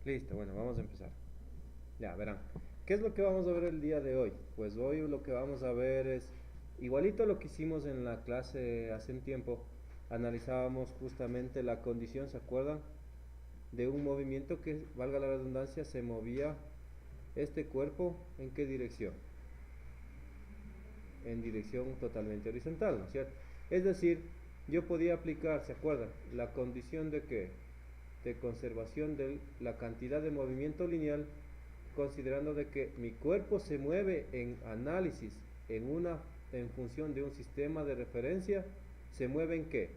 Listo, bueno, vamos a empezar. Ya, verán. ¿Qué es lo que vamos a ver el día de hoy? Pues hoy lo que vamos a ver es igualito a lo que hicimos en la clase hace un tiempo. Analizábamos justamente la condición, ¿se acuerdan? De un movimiento que, valga la redundancia, se movía este cuerpo ¿en qué dirección? En dirección totalmente horizontal, ¿no es cierto? Es decir, yo podía aplicar, ¿se acuerdan? La condición de que de conservación de la cantidad de movimiento lineal, considerando de que mi cuerpo se mueve en análisis en función de un sistema de referencia, se mueve en qué?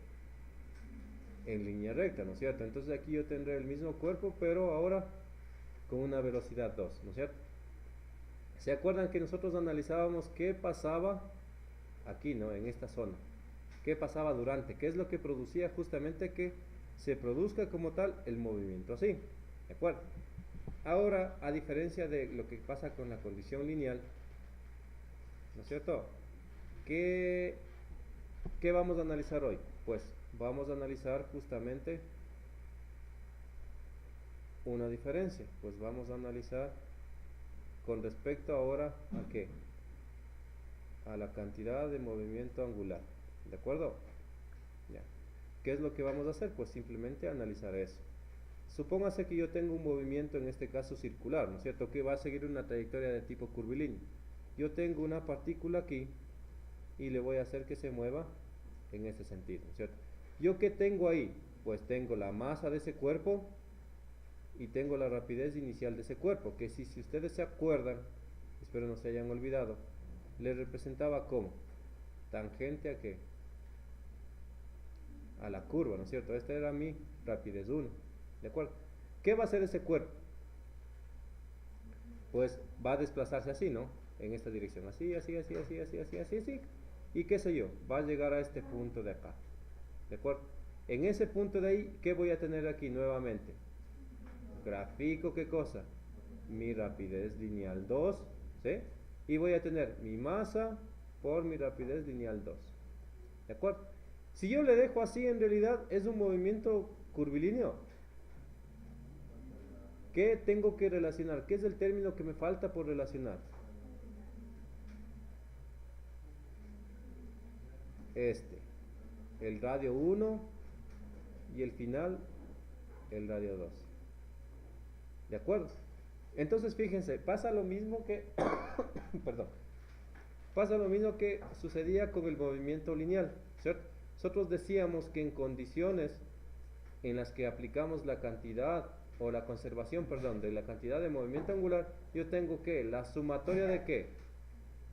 En línea recta, ¿no es cierto? Entonces aquí yo tendré el mismo cuerpo, pero ahora con una velocidad 2, ¿no es cierto? ¿Se acuerdan que nosotros analizábamos qué pasaba aquí, ¿no? En esta zona. ¿Qué pasaba durante? ¿Qué es lo que producía justamente que se produzca como tal el movimiento así? ¿De acuerdo? Ahora, a diferencia de lo que pasa con la condición lineal, ¿no es cierto? ¿Qué, qué vamos a analizar hoy? Pues vamos a analizar justamente una diferencia. Pues vamos a analizar con respecto ahora a qué? A la cantidad de movimiento angular. ¿De acuerdo? Ya. ¿Qué es lo que vamos a hacer? Pues simplemente analizar eso. Supóngase que yo tengo un movimiento, en este caso circular, ¿no es cierto? Que va a seguir una trayectoria de tipo curvilíneo. Yo tengo una partícula aquí y le voy a hacer que se mueva en ese sentido, ¿no es cierto? ¿Yo qué tengo ahí? Pues tengo la masa de ese cuerpo y tengo la rapidez inicial de ese cuerpo, que si ustedes se acuerdan, espero no se hayan olvidado, le representaba como tangente a qué? A la curva, ¿no es cierto? Esta era mi rapidez 1, ¿de acuerdo? ¿Qué va a hacer ese cuerpo? Pues va a desplazarse así, ¿no? En esta dirección, así, así, así, así, así, así, así, así. Y qué sé yo, va a llegar a este punto de acá, ¿de acuerdo? En ese punto de ahí, ¿qué voy a tener aquí nuevamente? Grafico, ¿qué cosa? Mi rapidez lineal 2, ¿sí? Y voy a tener mi masa por mi rapidez lineal 2, ¿de acuerdo? Si yo le dejo así, en realidad es un movimiento curvilíneo. ¿Qué tengo que relacionar? ¿Qué es el término que me falta por relacionar? Este, el radio 1 y el final, el radio 2. ¿De acuerdo? Entonces fíjense, pasa lo mismo que, perdón, pasa lo mismo que sucedía con el movimiento lineal, ¿cierto? Nosotros decíamos que en condiciones en las que aplicamos la cantidad o la conservación, perdón, de la cantidad de movimiento angular, yo tengo que la sumatoria de qué?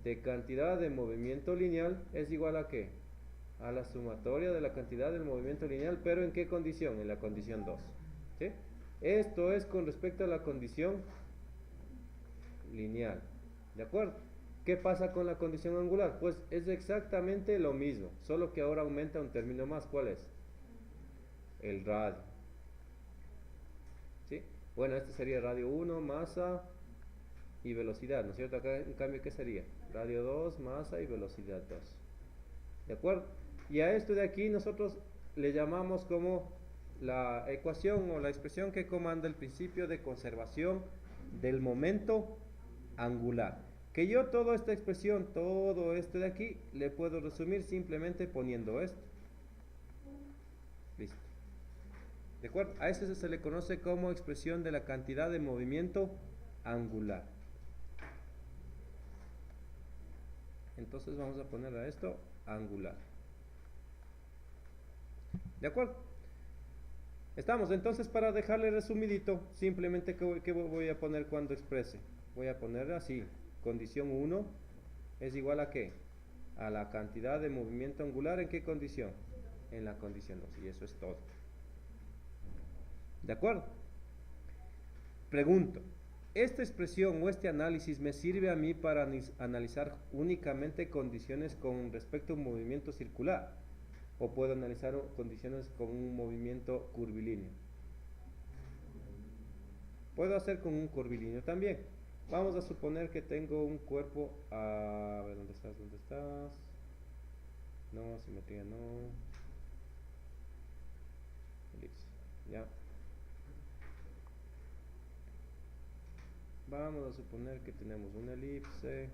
De cantidad de movimiento lineal es igual a qué? A la sumatoria de la cantidad del movimiento lineal, pero ¿en qué condición? En la condición 2. ¿Sí? Esto es con respecto a la condición lineal. ¿De acuerdo? ¿Qué pasa con la condición angular? Pues es exactamente lo mismo, solo que ahora aumenta un término más. ¿Cuál es? El radio. ¿Sí? Bueno, este sería radio 1, masa y velocidad, ¿no es cierto? Acá en cambio, ¿qué sería? Radio 2, masa y velocidad 2. ¿De acuerdo? Y a esto de aquí nosotros le llamamos como la ecuación o la expresión que comanda el principio de conservación del momento angular. Que yo toda esta expresión, todo esto de aquí, le puedo resumir simplemente poniendo esto. Listo. ¿De acuerdo? A eso se le conoce como expresión de la cantidad de movimiento angular. Entonces vamos a poner a esto angular. ¿De acuerdo? Estamos, entonces para dejarle resumidito, simplemente que voy a poner cuando exprese. Voy a poner así, condición 1 es igual a qué? A la cantidad de movimiento angular, ¿en qué condición? En la condición 2, y eso es todo. ¿De acuerdo? Pregunto, ¿esta expresión o este análisis me sirve a mí para analizar únicamente condiciones con respecto a un movimiento circular? ¿O puedo analizar condiciones con un movimiento curvilíneo? Puedo hacer con un curvilíneo también. Vamos a suponer que tengo un cuerpo. A ver, ¿dónde estás? ¿Dónde estás? No, simetría no. Listo. Ya. Vamos a suponer que tenemos una elipse.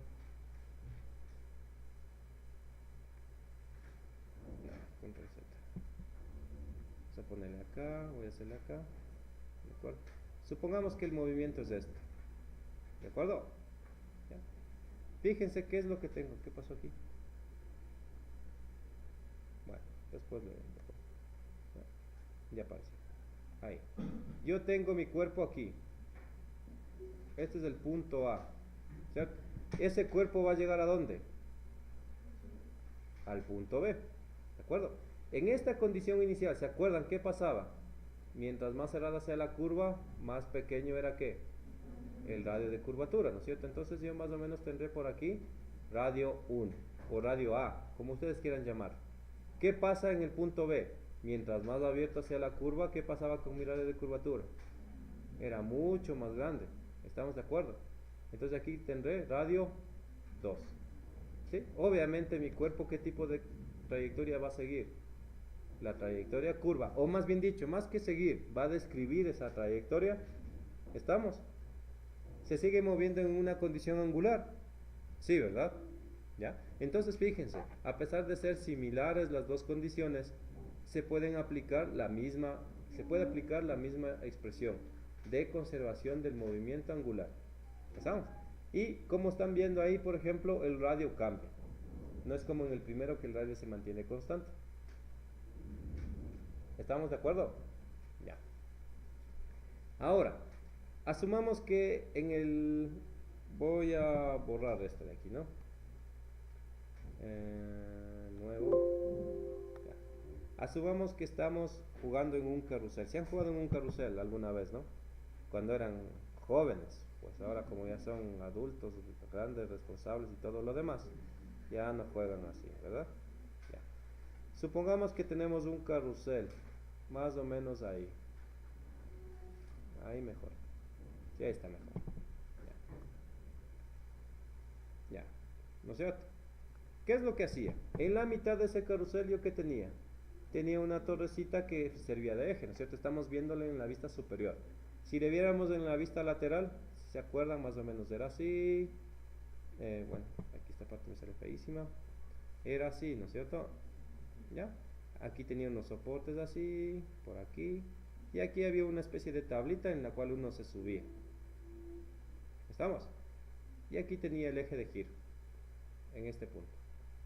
Control Z. Vamos a ponerle acá, voy a hacerle acá. ¿De acuerdo? Supongamos que el movimiento es este. ¿De acuerdo? ¿Ya? Fíjense qué es lo que tengo. ¿Qué pasó aquí? Bueno, después le... Ya apareció. Ahí. Yo tengo mi cuerpo aquí. Este es el punto A. ¿Cierto? Ese cuerpo va a llegar ¿a dónde? Al punto B. ¿De acuerdo? En esta condición inicial, ¿se acuerdan qué pasaba? Mientras más cerrada sea la curva, más pequeño era ¿qué? El radio de curvatura, ¿no es cierto? Entonces yo más o menos tendré por aquí radio 1 o radio A, como ustedes quieran llamar. ¿Qué pasa en el punto B? Mientras más abierta sea la curva, ¿qué pasaba con mi radio de curvatura? Era mucho más grande. ¿Estamos de acuerdo? Entonces aquí tendré radio 2. ¿Sí? Obviamente mi cuerpo, ¿qué tipo de trayectoria va a seguir? La trayectoria curva, o más bien dicho, más que seguir, va a describir esa trayectoria. ¿Estamos? ¿Se sigue moviendo en una condición angular? Sí, ¿verdad? ¿Ya? Entonces fíjense, a pesar de ser similares las dos condiciones, se puede aplicar la misma expresión de conservación del movimiento angular. ¿Estamos? Y como están viendo ahí, por ejemplo, el radio cambia. No es como en el primero que el radio se mantiene constante. ¿Estamos de acuerdo? Ya. Ahora, asumamos que en el... Voy a borrar esto de aquí, ¿no? Nuevo. Ya. Asumamos que estamos jugando en un carrusel. ¿Se han jugado en un carrusel alguna vez, no? Cuando eran jóvenes. Pues ahora como ya son adultos, grandes, responsables y todo lo demás, ya no juegan así, ¿verdad? Ya. Supongamos que tenemos un carrusel, más o menos ahí. Ahí mejor. Sí, ahí está mejor. Ya. ¿No es cierto? ¿Qué es lo que hacía? En la mitad de ese carrusel yo ¿qué tenía? Tenía una torrecita que servía de eje, ¿no es cierto? Estamos viéndole en la vista superior. Si le viéramos en la vista lateral, ¿se acuerdan? Más o menos era así. Bueno, aquí esta parte me sale feísima. Era así, ¿no es cierto? ¿Ya? Aquí tenía unos soportes así, por aquí. Y aquí había una especie de tablita en la cual uno se subía. ¿Estamos? Y aquí tenía el eje de giro, en este punto.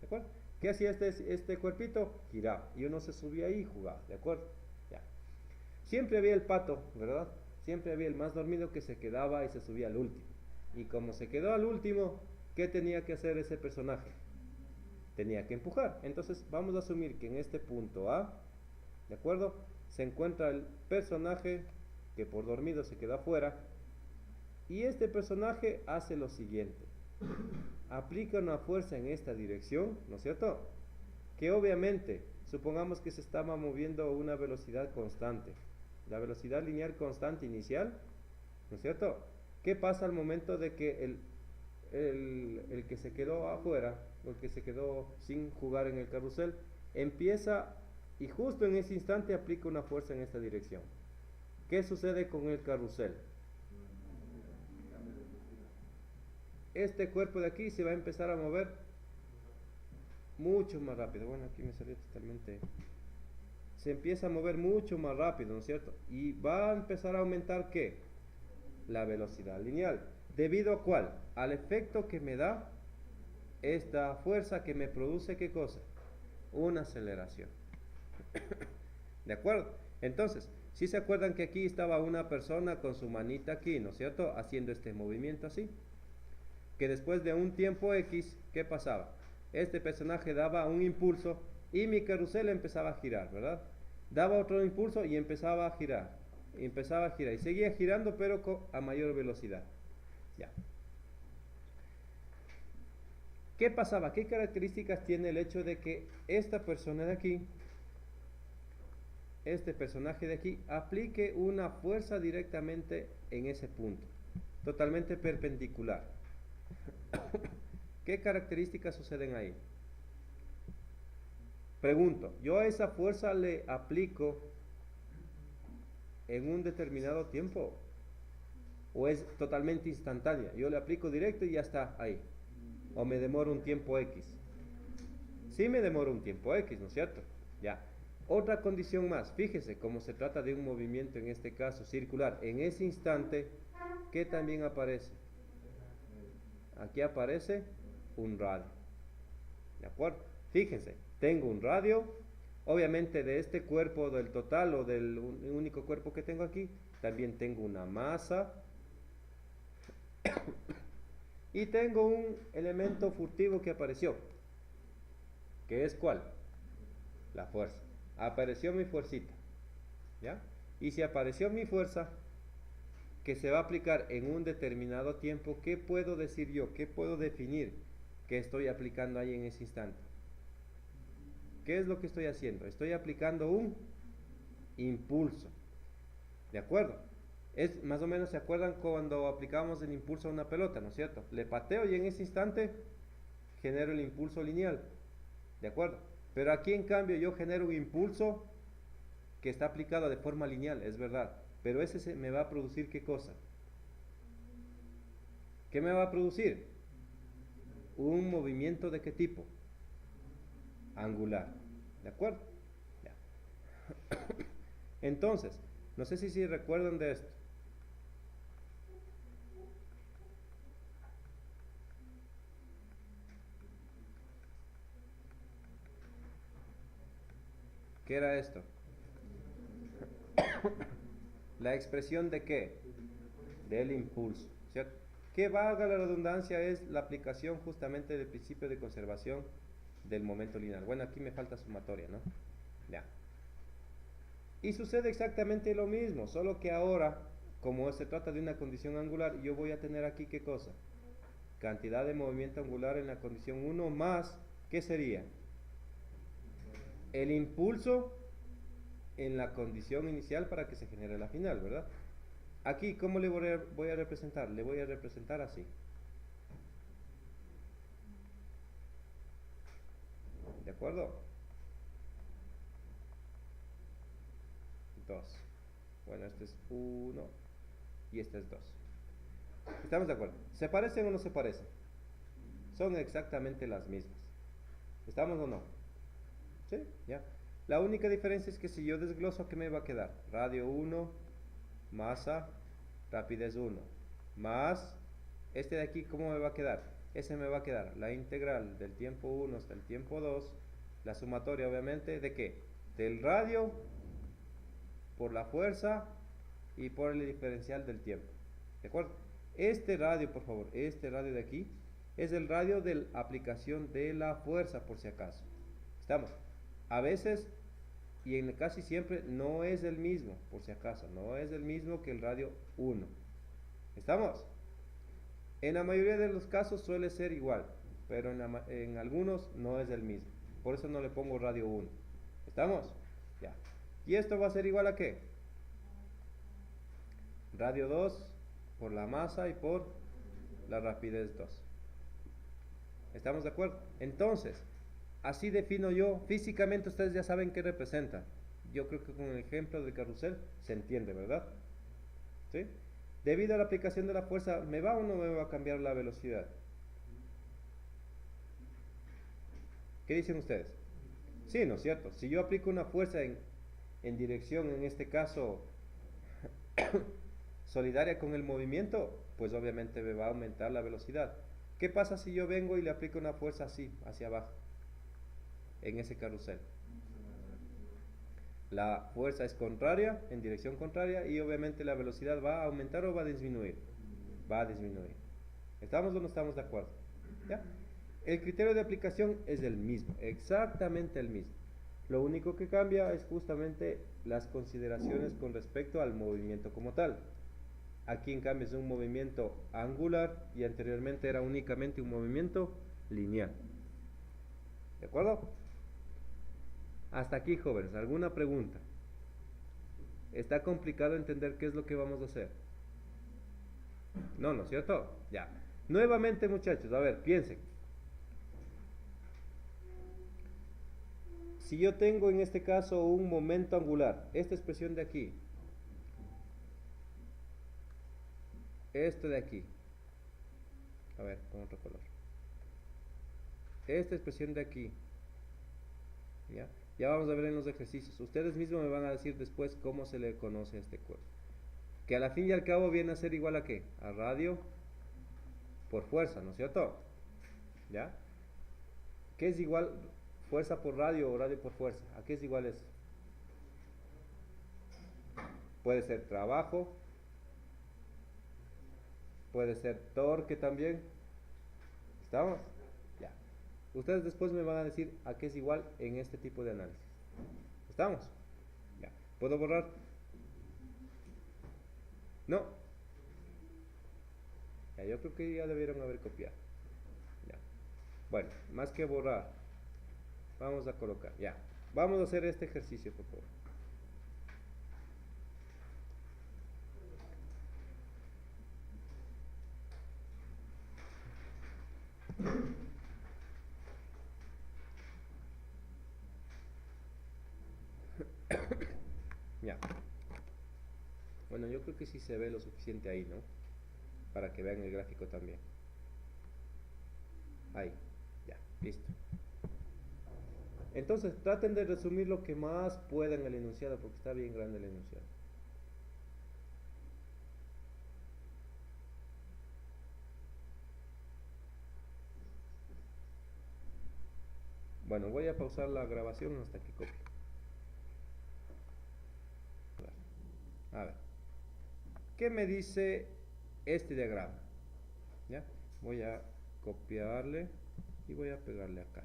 ¿De acuerdo? ¿Qué hacía este cuerpito? Giraba. Y uno se subía ahí y jugaba. ¿De acuerdo? Ya. Siempre había el pato, ¿verdad? Siempre había el más dormido que se quedaba y se subía al último. Y como se quedó al último, ¿qué tenía que hacer ese personaje? Tenía que empujar. Entonces vamos a asumir que en este punto A, ¿de acuerdo? Se encuentra el personaje que por dormido se queda afuera. Y este personaje hace lo siguiente. Aplica una fuerza en esta dirección, ¿no es cierto? Que obviamente, supongamos que se estaba moviendo a una velocidad constante. La velocidad lineal constante inicial, ¿no es cierto? ¿Qué pasa al momento de que el que se quedó afuera, o el que se quedó sin jugar en el carrusel, empieza y justo en ese instante aplica una fuerza en esta dirección? ¿Qué sucede con el carrusel? Este cuerpo de aquí se va a empezar a mover mucho más rápido. Bueno, aquí me salió totalmente... Se empieza a mover mucho más rápido, ¿no es cierto? Y va a empezar a aumentar ¿qué? La velocidad lineal. ¿Debido a cuál? Al efecto que me da esta fuerza que me produce ¿qué cosa? Una aceleración. ¿De acuerdo? Entonces, si se acuerdan que aquí estaba una persona con su manita aquí, ¿no es cierto? Haciendo este movimiento así. Que después de un tiempo X, ¿qué pasaba? Este personaje daba un impulso y mi carrusel empezaba a girar, ¿verdad? Daba otro impulso y empezaba a girar. Y seguía girando, pero a mayor velocidad. Ya. ¿Qué pasaba? ¿Qué características tiene el hecho de que esta persona de aquí, este personaje de aquí, aplique una fuerza directamente en ese punto? Totalmente perpendicular. ¿Qué características suceden ahí? Pregunto, yo a esa fuerza le aplico en un determinado tiempo. o es totalmente instantánea. Yo le aplico directo y ya está ahí. O me demoro un tiempo X. Sí me demoro un tiempo X, ¿no es cierto? Ya. Otra condición más, fíjese, como se trata de un movimiento, en este caso circular, en ese instante, ¿qué también aparece? Aquí aparece un radio. ¿De acuerdo? Fíjense, tengo un radio, obviamente de este cuerpo del total o del único cuerpo que tengo aquí, también tengo una masa y tengo un elemento furtivo que apareció, que es ¿cuál? La fuerza. Apareció mi fuercita, ¿ya? Y si apareció mi fuerza, que se va a aplicar en un determinado tiempo, ¿qué puedo decir yo? ¿Qué puedo definir que estoy aplicando ahí en ese instante? ¿Qué es lo que estoy haciendo? Estoy aplicando un impulso, ¿de acuerdo? Es más o menos, ¿se acuerdan cuando aplicábamos el impulso a una pelota, ¿no es cierto? Le pateo y en ese instante genero el impulso lineal, ¿de acuerdo? Pero aquí en cambio yo genero un impulso que está aplicado de forma lineal, es verdad, pero ese me va a producir ¿qué cosa? ¿Qué me va a producir? Un movimiento ¿de qué tipo? Angular, ¿de acuerdo? Ya. Entonces, no sé si recuerdan de esto. ¿Qué era esto? La expresión de qué? Del impulso, ¿cierto? Que valga la redundancia es la aplicación justamente del principio de conservación del momento lineal. Bueno, aquí me falta sumatoria, ¿no? Ya. Y sucede exactamente lo mismo, solo que ahora, como se trata de una condición angular, yo voy a tener aquí ¿qué cosa? Cantidad de movimiento angular en la condición 1 más, ¿qué sería? El impulso en la condición inicial para que se genere la final, ¿verdad? Aquí, ¿cómo le voy a representar? Le voy a representar así. ¿De acuerdo? 2. Bueno, este es 1 y este es 2. ¿Estamos de acuerdo? ¿Se parecen o no se parecen? Son exactamente las mismas. ¿Estamos o no? ¿Sí? Ya. La única diferencia es que si yo desgloso, ¿qué me va a quedar? Radio 1, masa, rapidez 1, más este de aquí, ¿cómo me va a quedar? Ese me va a quedar la integral del tiempo 1 hasta el tiempo 2, la sumatoria obviamente, ¿de qué? Del radio por la fuerza y por el diferencial del tiempo. ¿De acuerdo? Este radio, por favor, este radio de aquí, es el radio de la aplicación de la fuerza, por si acaso. ¿Estamos? A veces, y en casi siempre, no es el mismo, por si acaso, no es el mismo que el radio 1. ¿Estamos? En la mayoría de los casos suele ser igual, pero en algunos no es el mismo. Por eso no le pongo radio 1. ¿Estamos? Ya. ¿Y esto va a ser igual a qué? Radio 2 por la masa y por la rapidez 2. ¿Estamos de acuerdo? Entonces, así defino yo. Físicamente ustedes ya saben qué representa. Yo creo que con el ejemplo del carrusel se entiende, ¿verdad? ¿Sí? Debido a la aplicación de la fuerza, ¿me va o no me va a cambiar la velocidad? ¿Qué dicen ustedes? Sí, ¿no es cierto? Si yo aplico una fuerza en dirección, en este caso, solidaria con el movimiento, pues obviamente me va a aumentar la velocidad. ¿Qué pasa si yo vengo y le aplico una fuerza así, hacia abajo, en ese carrusel? La fuerza es contraria, en dirección contraria, y obviamente la velocidad va a aumentar o va a disminuir. Va a disminuir. ¿Estamos o no estamos de acuerdo? ¿Ya? El criterio de aplicación es el mismo, exactamente el mismo. Lo único que cambia es justamente las consideraciones con respecto al movimiento como tal. Aquí en cambio es un movimiento angular y anteriormente era únicamente un movimiento lineal. ¿De acuerdo? Hasta aquí, jóvenes, ¿alguna pregunta? ¿Está complicado entender qué es lo que vamos a hacer? No, ¿no es cierto? Ya. Nuevamente, muchachos, a ver, piensen. Si yo tengo en este caso un momento angular, esta expresión de aquí, esto de aquí, a ver, con otro color, esta expresión de aquí, ¿ya? Ya vamos a ver en los ejercicios. Ustedes mismos me van a decir después cómo se le conoce a este cuerpo. Que a la fin y al cabo viene a ser igual a ¿qué? A radio por fuerza, ¿no es cierto? ¿Ya? ¿Qué es igual fuerza por radio o radio por fuerza? ¿A qué es igual eso? Puede ser trabajo, puede ser torque también. ¿Estamos? Ya. Ustedes después me van a decir a qué es igual en este tipo de análisis. ¿Estamos? Ya. ¿Puedo borrar? No. Ya, yo creo que ya debieron haber copiado. Ya. Bueno, más que borrar, vamos a colocar. Ya. Vamos a hacer este ejercicio, por favor. Ya. Bueno, yo creo que sí se ve lo suficiente ahí, ¿no? Para que vean el gráfico también. Ahí. Ya, listo. Entonces, traten de resumir lo que más puedan el enunciado, porque está bien grande el enunciado. Bueno, voy a pausar la grabación hasta que copie. A ver, ¿qué me dice este diagrama? ¿Ya? Voy a copiarle y voy a pegarle acá.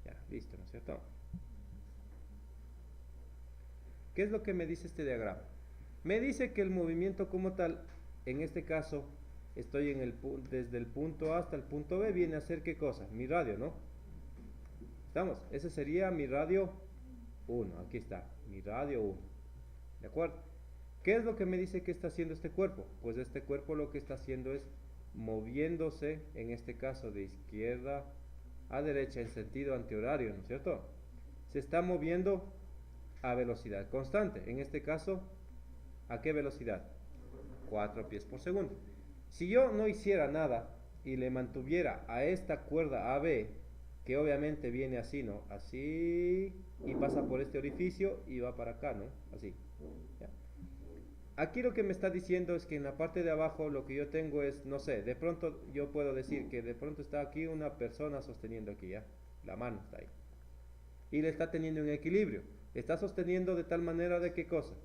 Ya, listo, ¿no es cierto? ¿Qué es lo que me dice este diagrama? Me dice que el movimiento como tal, en este caso, estoy desde el punto A hasta el punto B, viene a ser ¿qué cosa? Mi radio, ¿no? ¿Estamos? Ese sería mi radio 1, aquí está, mi radio 1. ¿De acuerdo? ¿Qué es lo que me dice que está haciendo este cuerpo? Pues este cuerpo lo que está haciendo es moviéndose, en este caso de izquierda a derecha en sentido antihorario, ¿no es cierto? Se está moviendo a velocidad constante, en este caso, ¿a qué velocidad? 4 pies por segundo. Si yo no hiciera nada y le mantuviera a esta cuerda AB, que obviamente viene así, ¿no? Así, y pasa por este orificio y va para acá, ¿no? Así. ¿Ya? Aquí lo que me está diciendo es que en la parte de abajo lo que yo tengo es, no sé, de pronto yo puedo decir que de pronto está aquí una persona sosteniendo aquí, ¿ya? La mano está ahí. Y le está teniendo en equilibrio. Está sosteniendo de tal manera de qué cosa?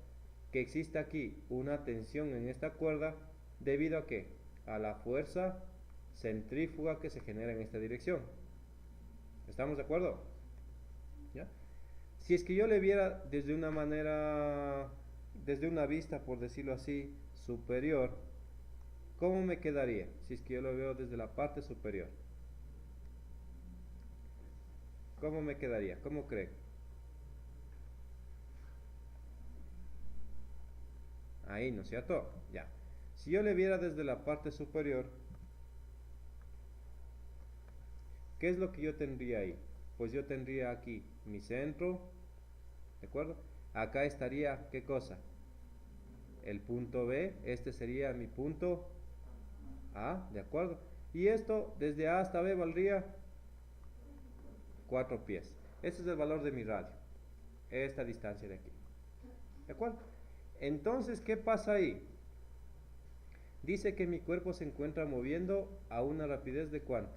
Que existe aquí una tensión en esta cuerda debido a qué? A la fuerza centrífuga que se genera en esta dirección. ¿Estamos de acuerdo? ¿Ya? Si es que yo le viera desde una manera, desde una vista, por decirlo así, superior, ¿cómo me quedaría? Si es que yo lo veo desde la parte superior. ¿Cómo me quedaría? ¿Cómo creen? Ahí, ¿no es cierto? Ya. Si yo le viera desde la parte superior, ¿qué es lo que yo tendría ahí? Pues yo tendría aquí mi centro, ¿de acuerdo? Acá estaría, ¿qué cosa? El punto B, este sería mi punto A, ¿de acuerdo? Y esto, desde A hasta B, valdría 4 pies. Este es el valor de mi radio, esta distancia de aquí, ¿de acuerdo? Entonces, ¿qué pasa ahí? Dice que mi cuerpo se encuentra moviendo a una rapidez de ¿cuánto?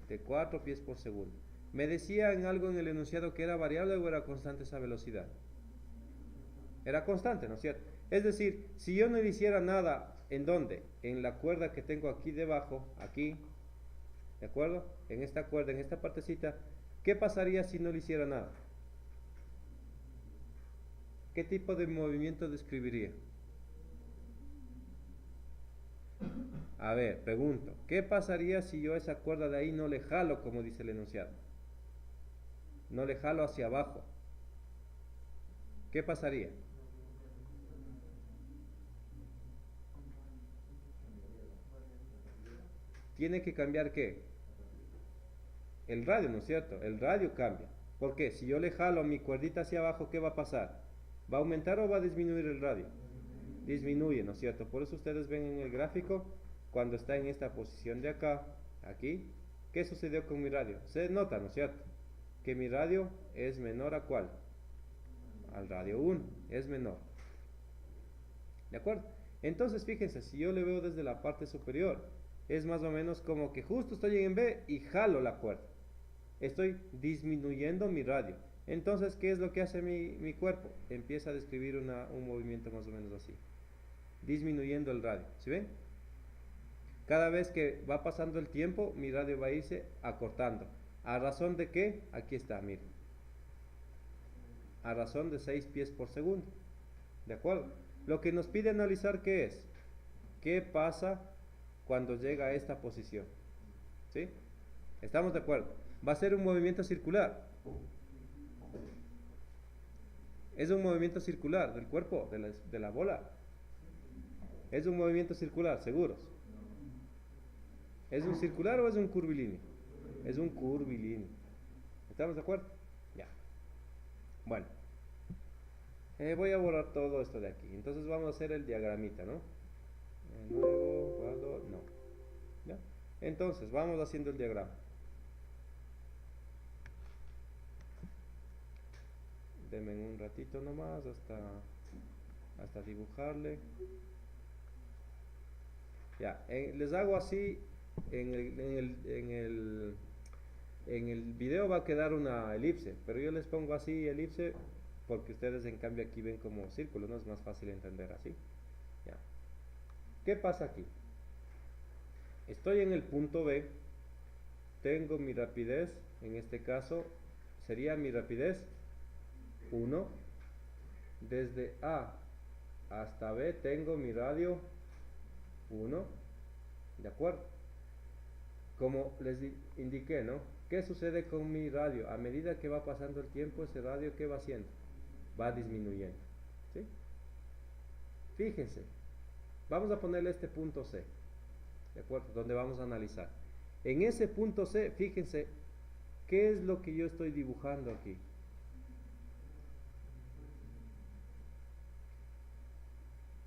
De 4 pies por segundo. Me decía en algo en el enunciado que era variable o era constante esa velocidad. Era constante, ¿no es cierto? Es decir, si yo no le hiciera nada, ¿en dónde? En la cuerda que tengo aquí debajo, aquí, ¿de acuerdo? En esta cuerda, en esta partecita, ¿qué pasaría si no le hiciera nada? ¿Qué tipo de movimiento describiría? A ver, pregunto, ¿qué pasaría si yo esa cuerda de ahí no le jalo, como dice el enunciado? No le jalo hacia abajo. ¿Qué pasaría? Tiene que cambiar ¿qué? El radio, ¿no es cierto? El radio cambia. ¿Por qué? Si yo le jalo mi cuerdita hacia abajo, ¿qué va a pasar? ¿Va a aumentar o va a disminuir el radio? disminuye, ¿no es cierto? Por eso ustedes ven en el gráfico, cuando está en esta posición de acá, aquí, ¿qué sucedió con mi radio? Se nota, ¿no es cierto? Que mi radio es menor a ¿cuál? Al radio 1, es menor. ¿De acuerdo? Entonces fíjense, si yo le veo desde la parte superior, es más o menos como que justo estoy en B y jalo la cuerda. Estoy disminuyendo mi radio. Entonces, ¿qué es lo que hace mi cuerpo? Empieza a describir un movimiento más o menos así, disminuyendo el radio. ¿Sí ven? Cada vez que va pasando el tiempo, mi radio va a irse acortando. ¿A razón de qué? Aquí está, miren. A razón de 6 pies por segundo. ¿De acuerdo? Lo que nos pide analizar, ¿qué es? ¿Qué pasa cuando llega a esta posición? ¿Sí? ¿Estamos de acuerdo? Va a ser un movimiento circular. Es un movimiento circular del cuerpo, de la bola. Es un movimiento circular, seguros. ¿Es un circular o es un curvilíneo? Es un curvilíneo. ¿Estamos de acuerdo? Ya. Bueno. Voy a borrar todo esto de aquí. Entonces vamos a hacer el diagramita, ¿no? Nuevo, guardo, no. ¿Ya? Entonces, vamos haciendo el diagrama. Denme un ratito nomás hasta dibujarle. Ya, les hago así. En el video va a quedar una elipse, pero yo les pongo así elipse porque ustedes en cambio aquí ven como círculo, ¿no? Es más fácil entender así. Ya. ¿Qué pasa aquí? Estoy en el punto B, tengo mi rapidez, en este caso sería mi rapidez 1, desde A hasta B tengo mi radio 1, ¿de acuerdo? Como les indiqué, ¿no? ¿Qué sucede con mi radio? A medida que va pasando el tiempo, ese radio, ¿qué va haciendo? Va disminuyendo, ¿sí? Fíjense, vamos a ponerle este punto C, ¿de acuerdo? Donde vamos a analizar. En ese punto C, fíjense, ¿qué es lo que yo estoy dibujando aquí?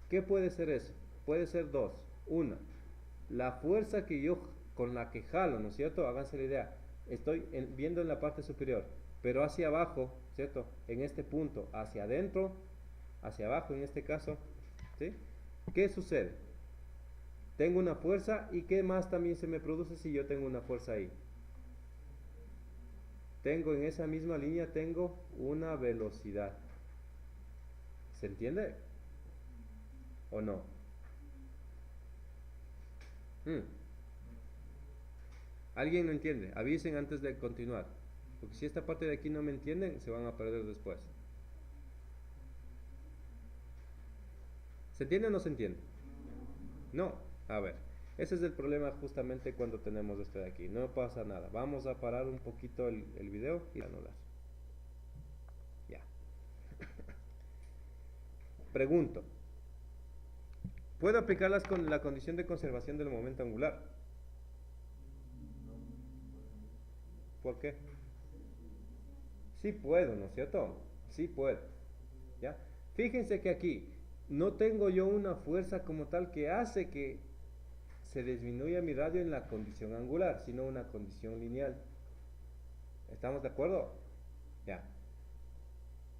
¿Qué puede ser eso? Puede ser dos. Una, la fuerza que yo con la que jalo, ¿no es cierto? Háganse la idea. Estoy viendo en la parte superior, pero hacia abajo, ¿cierto? En este punto, hacia adentro, hacia abajo en este caso, ¿sí? ¿Qué sucede? Tengo una fuerza y ¿qué más también se me produce si yo tengo una fuerza ahí? Tengo en esa misma línea, tengo una velocidad. ¿Se entiende? ¿O no? ¿Alguien no entiende? Avisen antes de continuar. Porque si esta parte de aquí no me entienden, se van a perder después. ¿Se entiende o no se entiende? No. A ver. Ese es el problema justamente cuando tenemos esto de aquí. No pasa nada. Vamos a parar un poquito el video y anular. Ya. Pregunto. ¿Puedo aplicarlas con la condición de conservación del momento angular? ¿Por qué? Sí puedo, ¿no es cierto? Sí puedo. ¿Ya? Fíjense que aquí no tengo yo una fuerza como tal que hace que se disminuya mi radio en la condición angular, sino una condición lineal. ¿Estamos de acuerdo? Ya.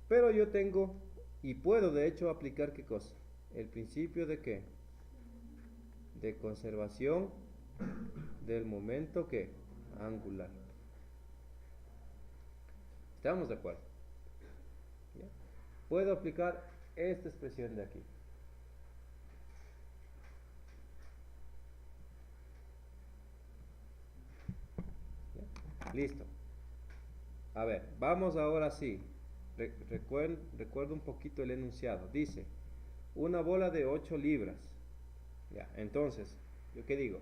Pero yo tengo y puedo de hecho aplicar ¿qué cosa? El principio de ¿qué? De conservación del momento ¿qué? Angular. ¿Estamos de acuerdo? ¿Ya? Puedo aplicar esta expresión de aquí. ¿Ya? Listo. A ver, vamos ahora sí. Recuerdo un poquito el enunciado. Dice, una bola de 8 libras. Ya, entonces, ¿yo qué digo?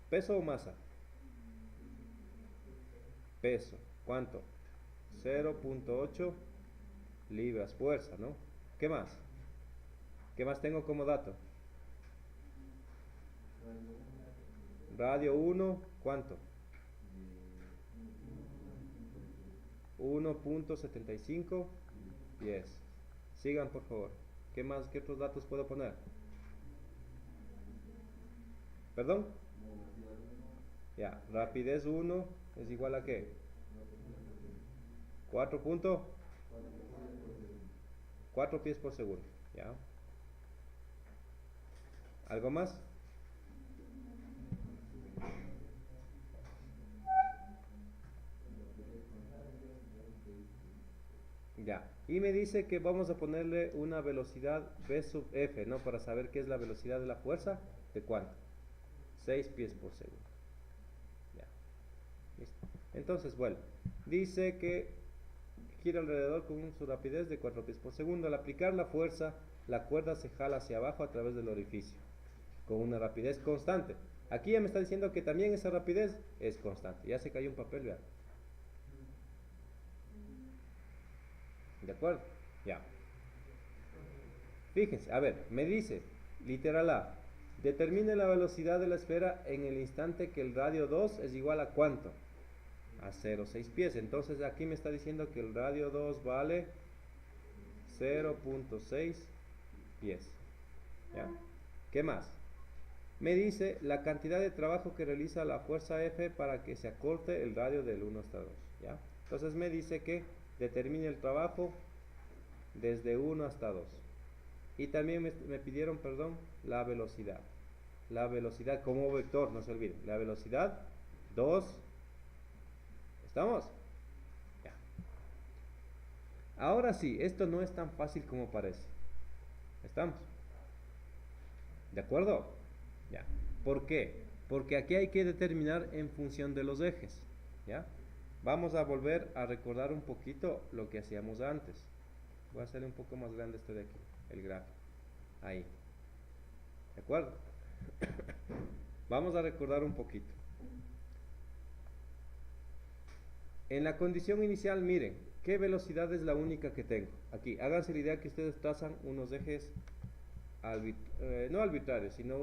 ¿Peso o masa? Peso. ¿Cuánto? 0.8 libras. Fuerza, ¿no? ¿Qué más? ¿Qué más tengo como dato? Radio 1, ¿cuánto? 1.75 pies. Sigan por favor. ¿Qué más? ¿Qué otros datos puedo poner? ¿Perdón? Ya, rapidez 1 es igual a ¿qué? 4 pies por segundo. ¿Ya? ¿Algo más? Ya. Y me dice que vamos a ponerle una velocidad V sub F, ¿no? Para saber qué es la velocidad de la fuerza. ¿De cuánto? 6 pies por segundo. Ya. Listo. Entonces, bueno, dice que gira alrededor con su rapidez de 4 pies por segundo. Al aplicar la fuerza, la cuerda se jala hacia abajo a través del orificio, con una rapidez constante. Aquí ya me está diciendo que también esa rapidez es constante. Ya se cayó un papel, vean. ¿De acuerdo? Ya. Fíjense, a ver, me dice, literal A, determine la velocidad de la esfera en el instante que el radio 2 es igual a ¿cuánto? A 0,6 pies. Entonces aquí me está diciendo que el radio 2 vale 0,6 pies. ¿Ya? ¿Qué más? Me dice la cantidad de trabajo que realiza la fuerza F para que se acorte el radio del 1 hasta 2. ¿Ya? Entonces me dice que determine el trabajo desde 1 hasta 2. Y también me pidieron, perdón, la velocidad. La velocidad como vector, no se olvide. La velocidad 2. ¿Estamos? Ya. Ahora sí, esto no es tan fácil como parece. ¿Estamos? ¿De acuerdo? Ya. ¿Por qué? Porque aquí hay que determinar en función de los ejes. ¿Ya? Vamos a volver a recordar un poquito lo que hacíamos antes. Voy a hacerle un poco más grande esto de aquí, el gráfico. Ahí. ¿De acuerdo? Vamos a recordar un poquito. En la condición inicial, miren, ¿qué velocidad es la única que tengo? Aquí, háganse la idea que ustedes trazan unos ejes, no arbitrarios, sino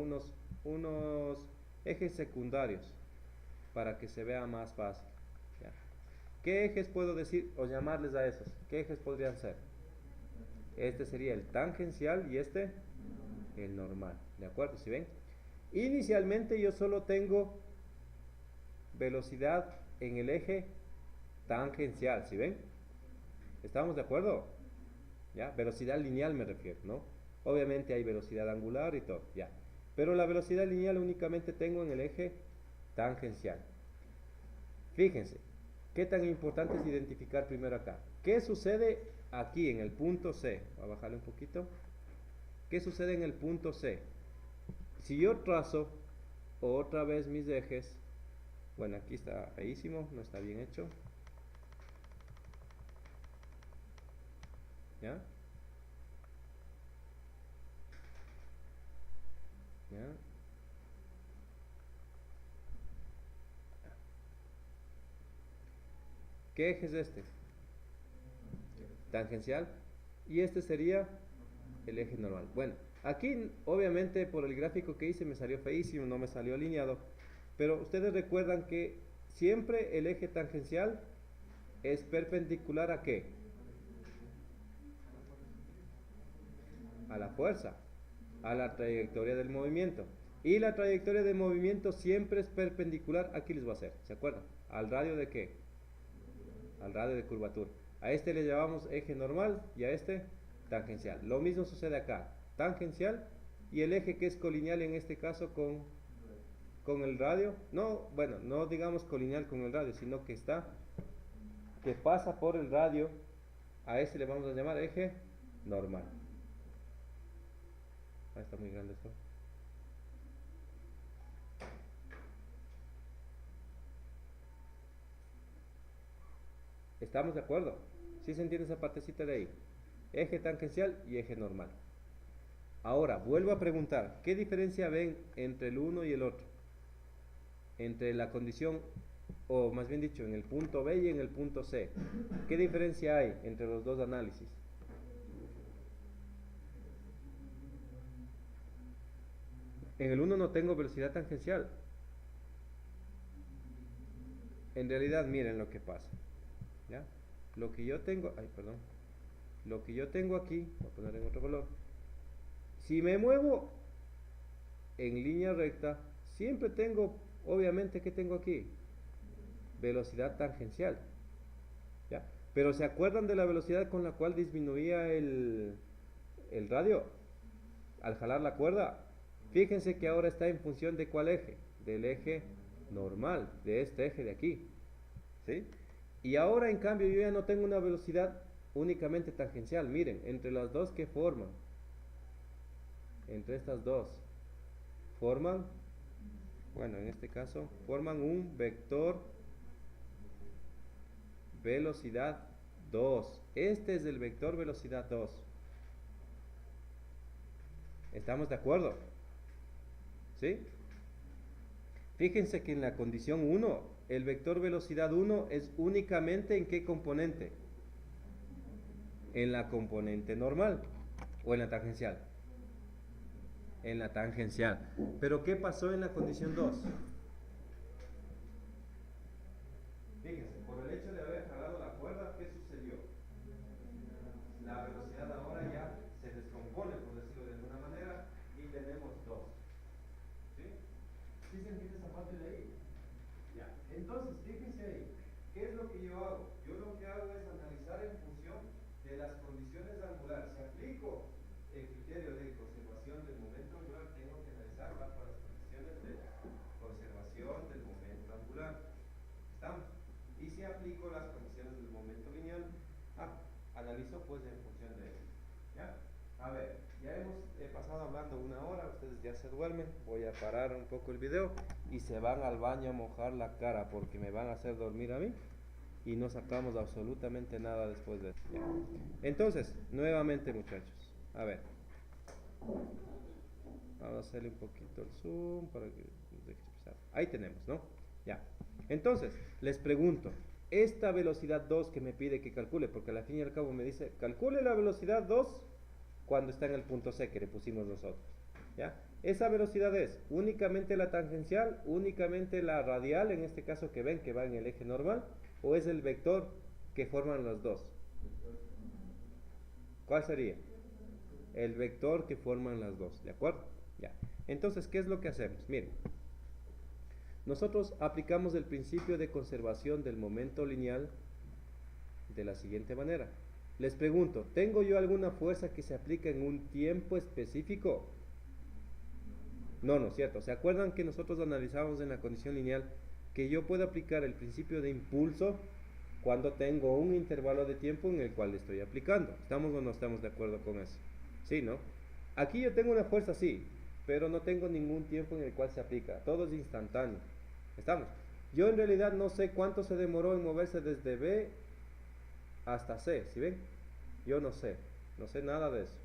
unos ejes secundarios, para que se vea más fácil. ¿Ya? ¿Qué ejes puedo decir o llamarles a esos? ¿Qué ejes podrían ser? Este sería el tangencial y este el normal. ¿De acuerdo? ¿Sí ven? Inicialmente yo solo tengo velocidad en el eje tangencial, ¿sí ven? ¿Estamos de acuerdo? ¿Ya? Velocidad lineal me refiero, ¿no? Obviamente hay velocidad angular y todo, ya. Pero la velocidad lineal únicamente tengo en el eje tangencial. Fíjense, ¿qué tan importante es identificar primero acá? ¿Qué sucede aquí en el punto C? Voy a bajarle un poquito. ¿Qué sucede en el punto C? Si yo trazo otra vez mis ejes, bueno, aquí está feísimo, no está bien hecho. ¿Ya? ¿Ya? ¿Qué eje es este? Tangencial. Y este sería el eje normal. Bueno, aquí obviamente por el gráfico que hice me salió feísimo, no me salió alineado. Pero ustedes recuerdan que siempre el eje tangencial es perpendicular ¿a qué? A la fuerza, a la trayectoria del movimiento. Y la trayectoria del movimiento siempre es perpendicular, aquí les voy a hacer, ¿se acuerdan? ¿Al radio de qué? Al radio de curvatura. A este le llamamos eje normal y a este tangencial. Lo mismo sucede acá, tangencial y el eje que es colineal en este caso con el radio, no, bueno, no digamos colineal con el radio, sino que pasa por el radio, a este le vamos a llamar eje normal. Ah, está muy grande esto. ¿Estamos de acuerdo? ¿Sí se entiende esa partecita de ahí? Eje tangencial y eje normal. Ahora, vuelvo a preguntar, ¿qué diferencia ven entre el uno y el otro? Entre la condición, o más bien dicho, en el punto B y en el punto C. ¿Qué diferencia hay entre los dos análisis? En el 1 no tengo velocidad tangencial. En realidad, miren lo que pasa. ¿Ya? Lo que yo tengo, ay, perdón. Lo que yo tengo aquí, voy a poner en otro color. Si me muevo en línea recta, siempre tengo, obviamente, ¿qué tengo aquí? Velocidad tangencial. ¿Ya? Pero ¿se acuerdan de la velocidad con la cual disminuía el radio al jalar la cuerda? Fíjense que ahora está en función de ¿cuál eje? Del eje normal, de este eje de aquí. ¿Sí? Y ahora en cambio yo ya no tengo una velocidad únicamente tangencial. Miren, entre las dos que forman, entre estas dos, forman, bueno, en este caso, forman un vector velocidad 2. Este es el vector velocidad 2. ¿Estamos de acuerdo? ¿Sí? Fíjense que en la condición 1, el vector velocidad 1 es únicamente ¿en qué componente? En la componente normal o en la tangencial. En la tangencial. Pero ¿qué pasó en la condición 2? Fíjense, por el hecho de haber jalado la cuerda, ¿qué sucedió? La velocidad ahora ya se descompone, por decirlo de alguna manera, y tenemos 2. ¿Sí? ¿Sí se entiende esa parte de ahí? Ya. Entonces, fíjense ahí, ¿qué es lo que yo hago? Yo lo que hago es analizar en función de las condiciones angulares. Si aplico el criterio de conservación del momento angular, tengo que analizar bajo las condiciones de conservación del momento angular. ¿Estamos? Y si aplico las condiciones del momento lineal, analizo pues en función de eso. ¿Ya? A ver, ya hemos pasado hablando 1 hora, ustedes ya se duermen, voy a parar un poco el video y se van al baño a mojar la cara porque me van a hacer dormir a mí y no sacamos absolutamente nada después de eso. ¿Ya? Entonces, nuevamente muchachos, a ver, vamos a hacerle un poquito el zoom para que nos deje expresar. Ahí tenemos, ¿no? Ya. Entonces, les pregunto, esta velocidad 2 que me pide que calcule, porque al fin y al cabo me dice, calcule la velocidad 2 cuando está en el punto C que le pusimos nosotros. ¿Ya? Esa velocidad es únicamente la tangencial, únicamente la radial, en este caso que ven que va en el eje normal, o es el vector que forman los dos. ¿Cuál sería? El vector que forman las dos, ¿de acuerdo? Ya. Entonces, ¿qué es lo que hacemos? Miren. Nosotros aplicamos el principio de conservación del momento lineal de la siguiente manera. Les pregunto, ¿tengo yo alguna fuerza que se aplica en un tiempo específico? No, no es cierto. ¿Se acuerdan que nosotros analizamos en la condición lineal que yo puedo aplicar el principio de impulso cuando tengo un intervalo de tiempo en el cual estoy aplicando? ¿Estamos o no estamos de acuerdo con eso? Sí, ¿no? Aquí yo tengo una fuerza, sí, pero no tengo ningún tiempo en el cual se aplica. Todo es instantáneo. ¿Estamos? Yo en realidad no sé cuánto se demoró en moverse desde B hasta C, ¿sí ven? Yo no sé nada de eso.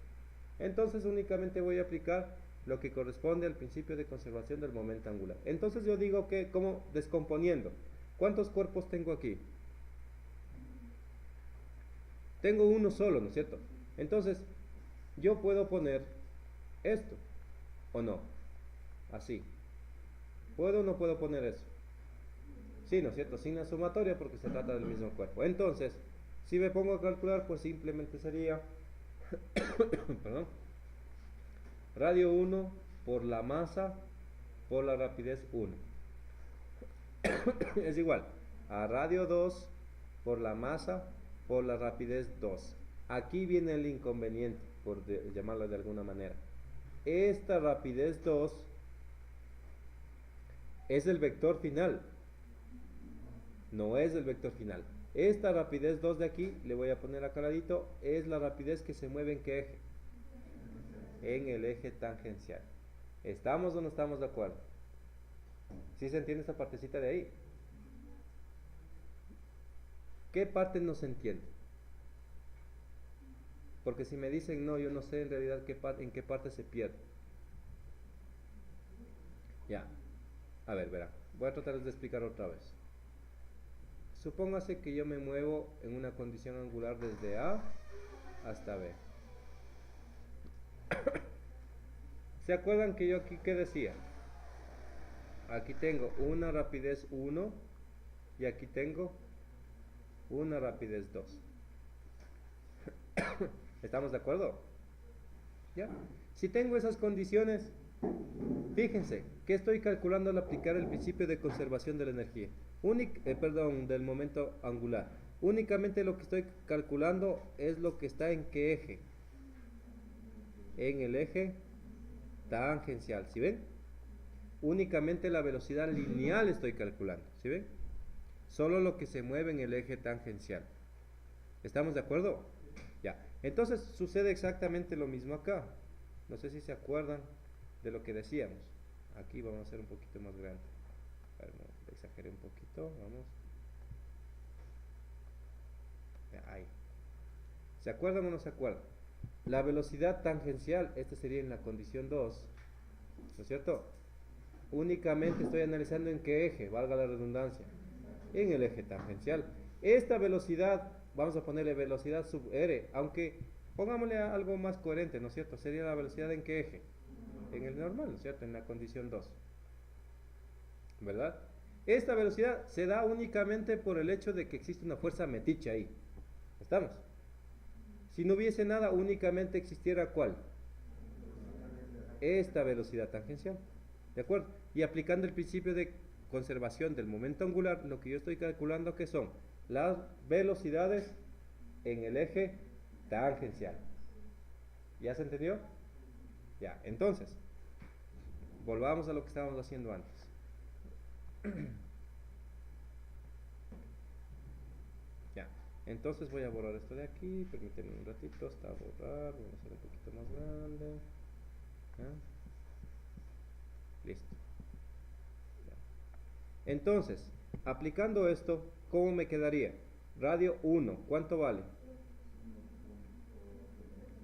Entonces únicamente voy a aplicar lo que corresponde al principio de conservación del momento angular. Entonces yo digo que, como descomponiendo, ¿cuántos cuerpos tengo aquí? Tengo uno solo, ¿no es cierto? Entonces, yo puedo poner esto, ¿o no? Así. ¿Puedo o no puedo poner eso? Sí, ¿no es cierto? Sin la sumatoria porque se trata del mismo cuerpo. Entonces, si me pongo a calcular, pues simplemente sería perdón, radio 1 por la masa por la rapidez 1 es igual a radio 2 por la masa por la rapidez 2. Aquí viene el inconveniente, por llamarlo de alguna manera. Esta rapidez 2 es el vector final, no es el vector final. Esta rapidez 2 de aquí, le voy a poner acá al ladito, es la rapidez que se mueve en qué eje, en el eje tangencial. ¿Estamos o no estamos de acuerdo? ¿Sí se entiende esta partecita de ahí? ¿Qué parte no se entiende? Porque si me dicen no, yo no sé en realidad en qué parte se pierde. Ya, a ver, verá, voy a tratar de explicar otra vez. Supóngase que yo me muevo en una condición angular desde A hasta B. ¿Se acuerdan que yo aquí qué decía? Aquí tengo una rapidez 1 y aquí tengo una rapidez 2. ¿Estamos de acuerdo? ¿Ya? Si tengo esas condiciones, fíjense, ¿qué estoy calculando al aplicar el principio de conservación de la energía? Del momento angular. Únicamente lo que estoy calculando es lo que está en qué eje. En el eje tangencial, ¿sí ven? Únicamente la velocidad lineal estoy calculando, ¿sí ven? Solo lo que se mueve en el eje tangencial. ¿Estamos de acuerdo? Ya. Entonces sucede exactamente lo mismo acá. No sé si se acuerdan de lo que decíamos. Aquí vamos a hacer un poquito más grande. A ver, no, exageré un poquito. Vamos. Ya, ahí. ¿Se acuerdan o no se acuerdan? La velocidad tangencial, este sería en la condición 2, ¿no es cierto? Únicamente estoy analizando en qué eje, valga la redundancia, en el eje tangencial. Esta velocidad, vamos a ponerle velocidad sub r, aunque pongámosle algo más coherente, ¿no es cierto? Sería la velocidad en qué eje, en el normal, ¿no es cierto? En la condición 2, ¿verdad? Esta velocidad se da únicamente por el hecho de que existe una fuerza metiche ahí. ¿Estamos? Si no hubiese nada, únicamente existiera ¿cuál? Esta velocidad tangencial. ¿De acuerdo? Y aplicando el principio de conservación del momento angular, lo que yo estoy calculando que son las velocidades en el eje tangencial. ¿Ya se entendió? Ya, entonces, volvamos a lo que estábamos haciendo antes. Ya, entonces voy a borrar esto de aquí, permítanme un ratito hasta borrar, vamos a hacer un poquito más grande. ¿Ya? Listo. Ya. Entonces, aplicando esto, ¿cómo me quedaría? Radio 1, ¿cuánto vale?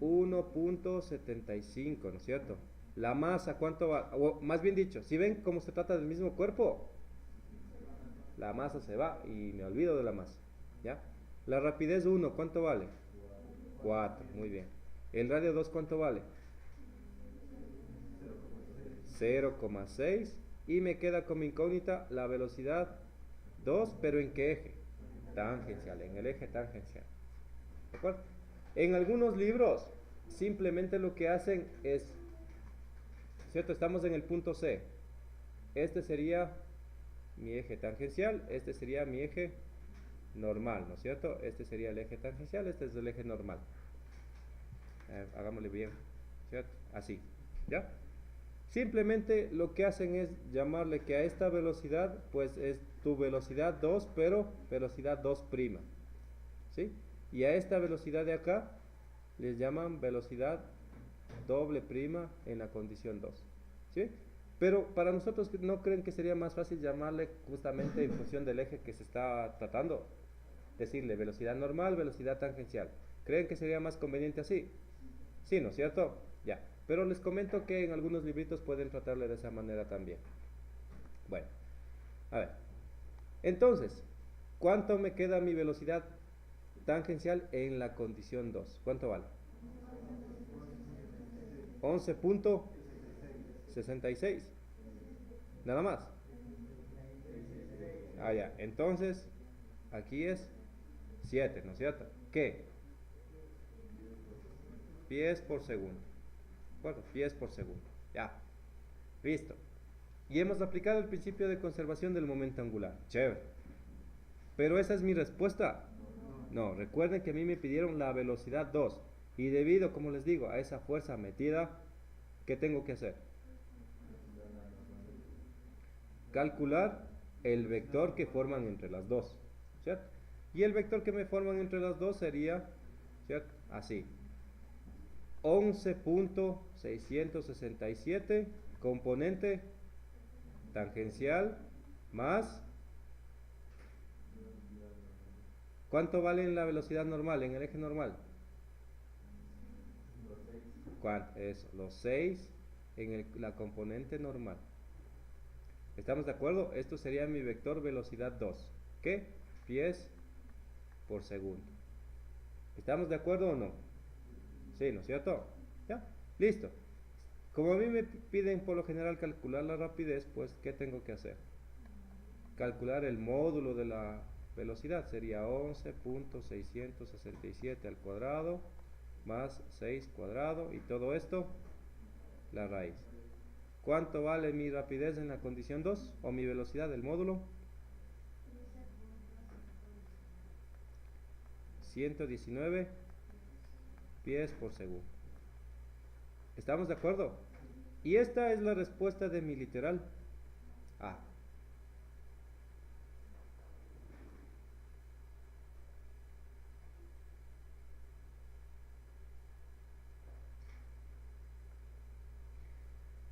1.75, ¿no es cierto? La masa, ¿cuánto vale? O más bien dicho, si ven cómo se trata del mismo cuerpo, la masa se va y me olvido de la masa, ¿ya? La rapidez 1, ¿cuánto vale? 4, muy bien. El radio 2, ¿cuánto vale? 0,6 y me queda como incógnita la velocidad 2, pero ¿en qué eje? Tangencial, en el eje tangencial. ¿De acuerdo? En algunos libros simplemente lo que hacen es, ¿cierto? Estamos en el punto C. Este sería mi eje tangencial, este sería mi eje normal, ¿no es cierto? Este sería el eje tangencial, este es el eje normal. Hagámosle bien, ¿cierto? Así, ¿ya? Simplemente lo que hacen es llamarle que a esta velocidad, pues es tu velocidad 2, pero velocidad 2', ¿sí? Y a esta velocidad de acá les llaman velocidad doble prima en la condición 2, ¿sí? Pero para nosotros, ¿no creen que sería más fácil llamarle justamente en función del eje que se está tratando? Decirle velocidad normal, velocidad tangencial. ¿Creen que sería más conveniente así? Sí, ¿no es cierto? Ya. Pero les comento que en algunos libritos pueden tratarle de esa manera también. Bueno, a ver. Entonces, ¿cuánto me queda mi velocidad tangencial en la condición 2? ¿Cuánto vale? 11.66. Nada más. Ah, ya. Entonces, aquí es 7, ¿no es cierto? ¿Qué? Pies por segundo. Bueno, pies por segundo. Ya. Listo. Y hemos aplicado el principio de conservación del momento angular. Chévere. Pero esa es mi respuesta. No, recuerden que a mí me pidieron la velocidad 2. Y debido, como les digo, a esa fuerza metida, ¿qué tengo que hacer? Calcular el vector que forman entre las dos, ¿cierto? Y el vector que me forman entre las dos sería, ¿cierto? Así. 11.667 componente tangencial más ¿cuánto vale en la velocidad normal, en el eje normal? ¿Cuánto? Eso, los 6 en la componente normal. ¿Estamos de acuerdo? Esto sería mi vector velocidad 2. ¿Qué? Pies por segundo. ¿Estamos de acuerdo o no? Sí, ¿no es cierto? ¿Ya? Listo. Como a mí me piden por lo general calcular la rapidez, pues ¿qué tengo que hacer? Calcular el módulo de la velocidad. Sería 11.667 al cuadrado más 6 cuadrado y todo esto la raíz. ¿Cuánto vale mi rapidez en la condición 2? O mi velocidad del módulo. 119 pies por segundo. ¿Estamos de acuerdo? Y esta es la respuesta de mi literal A.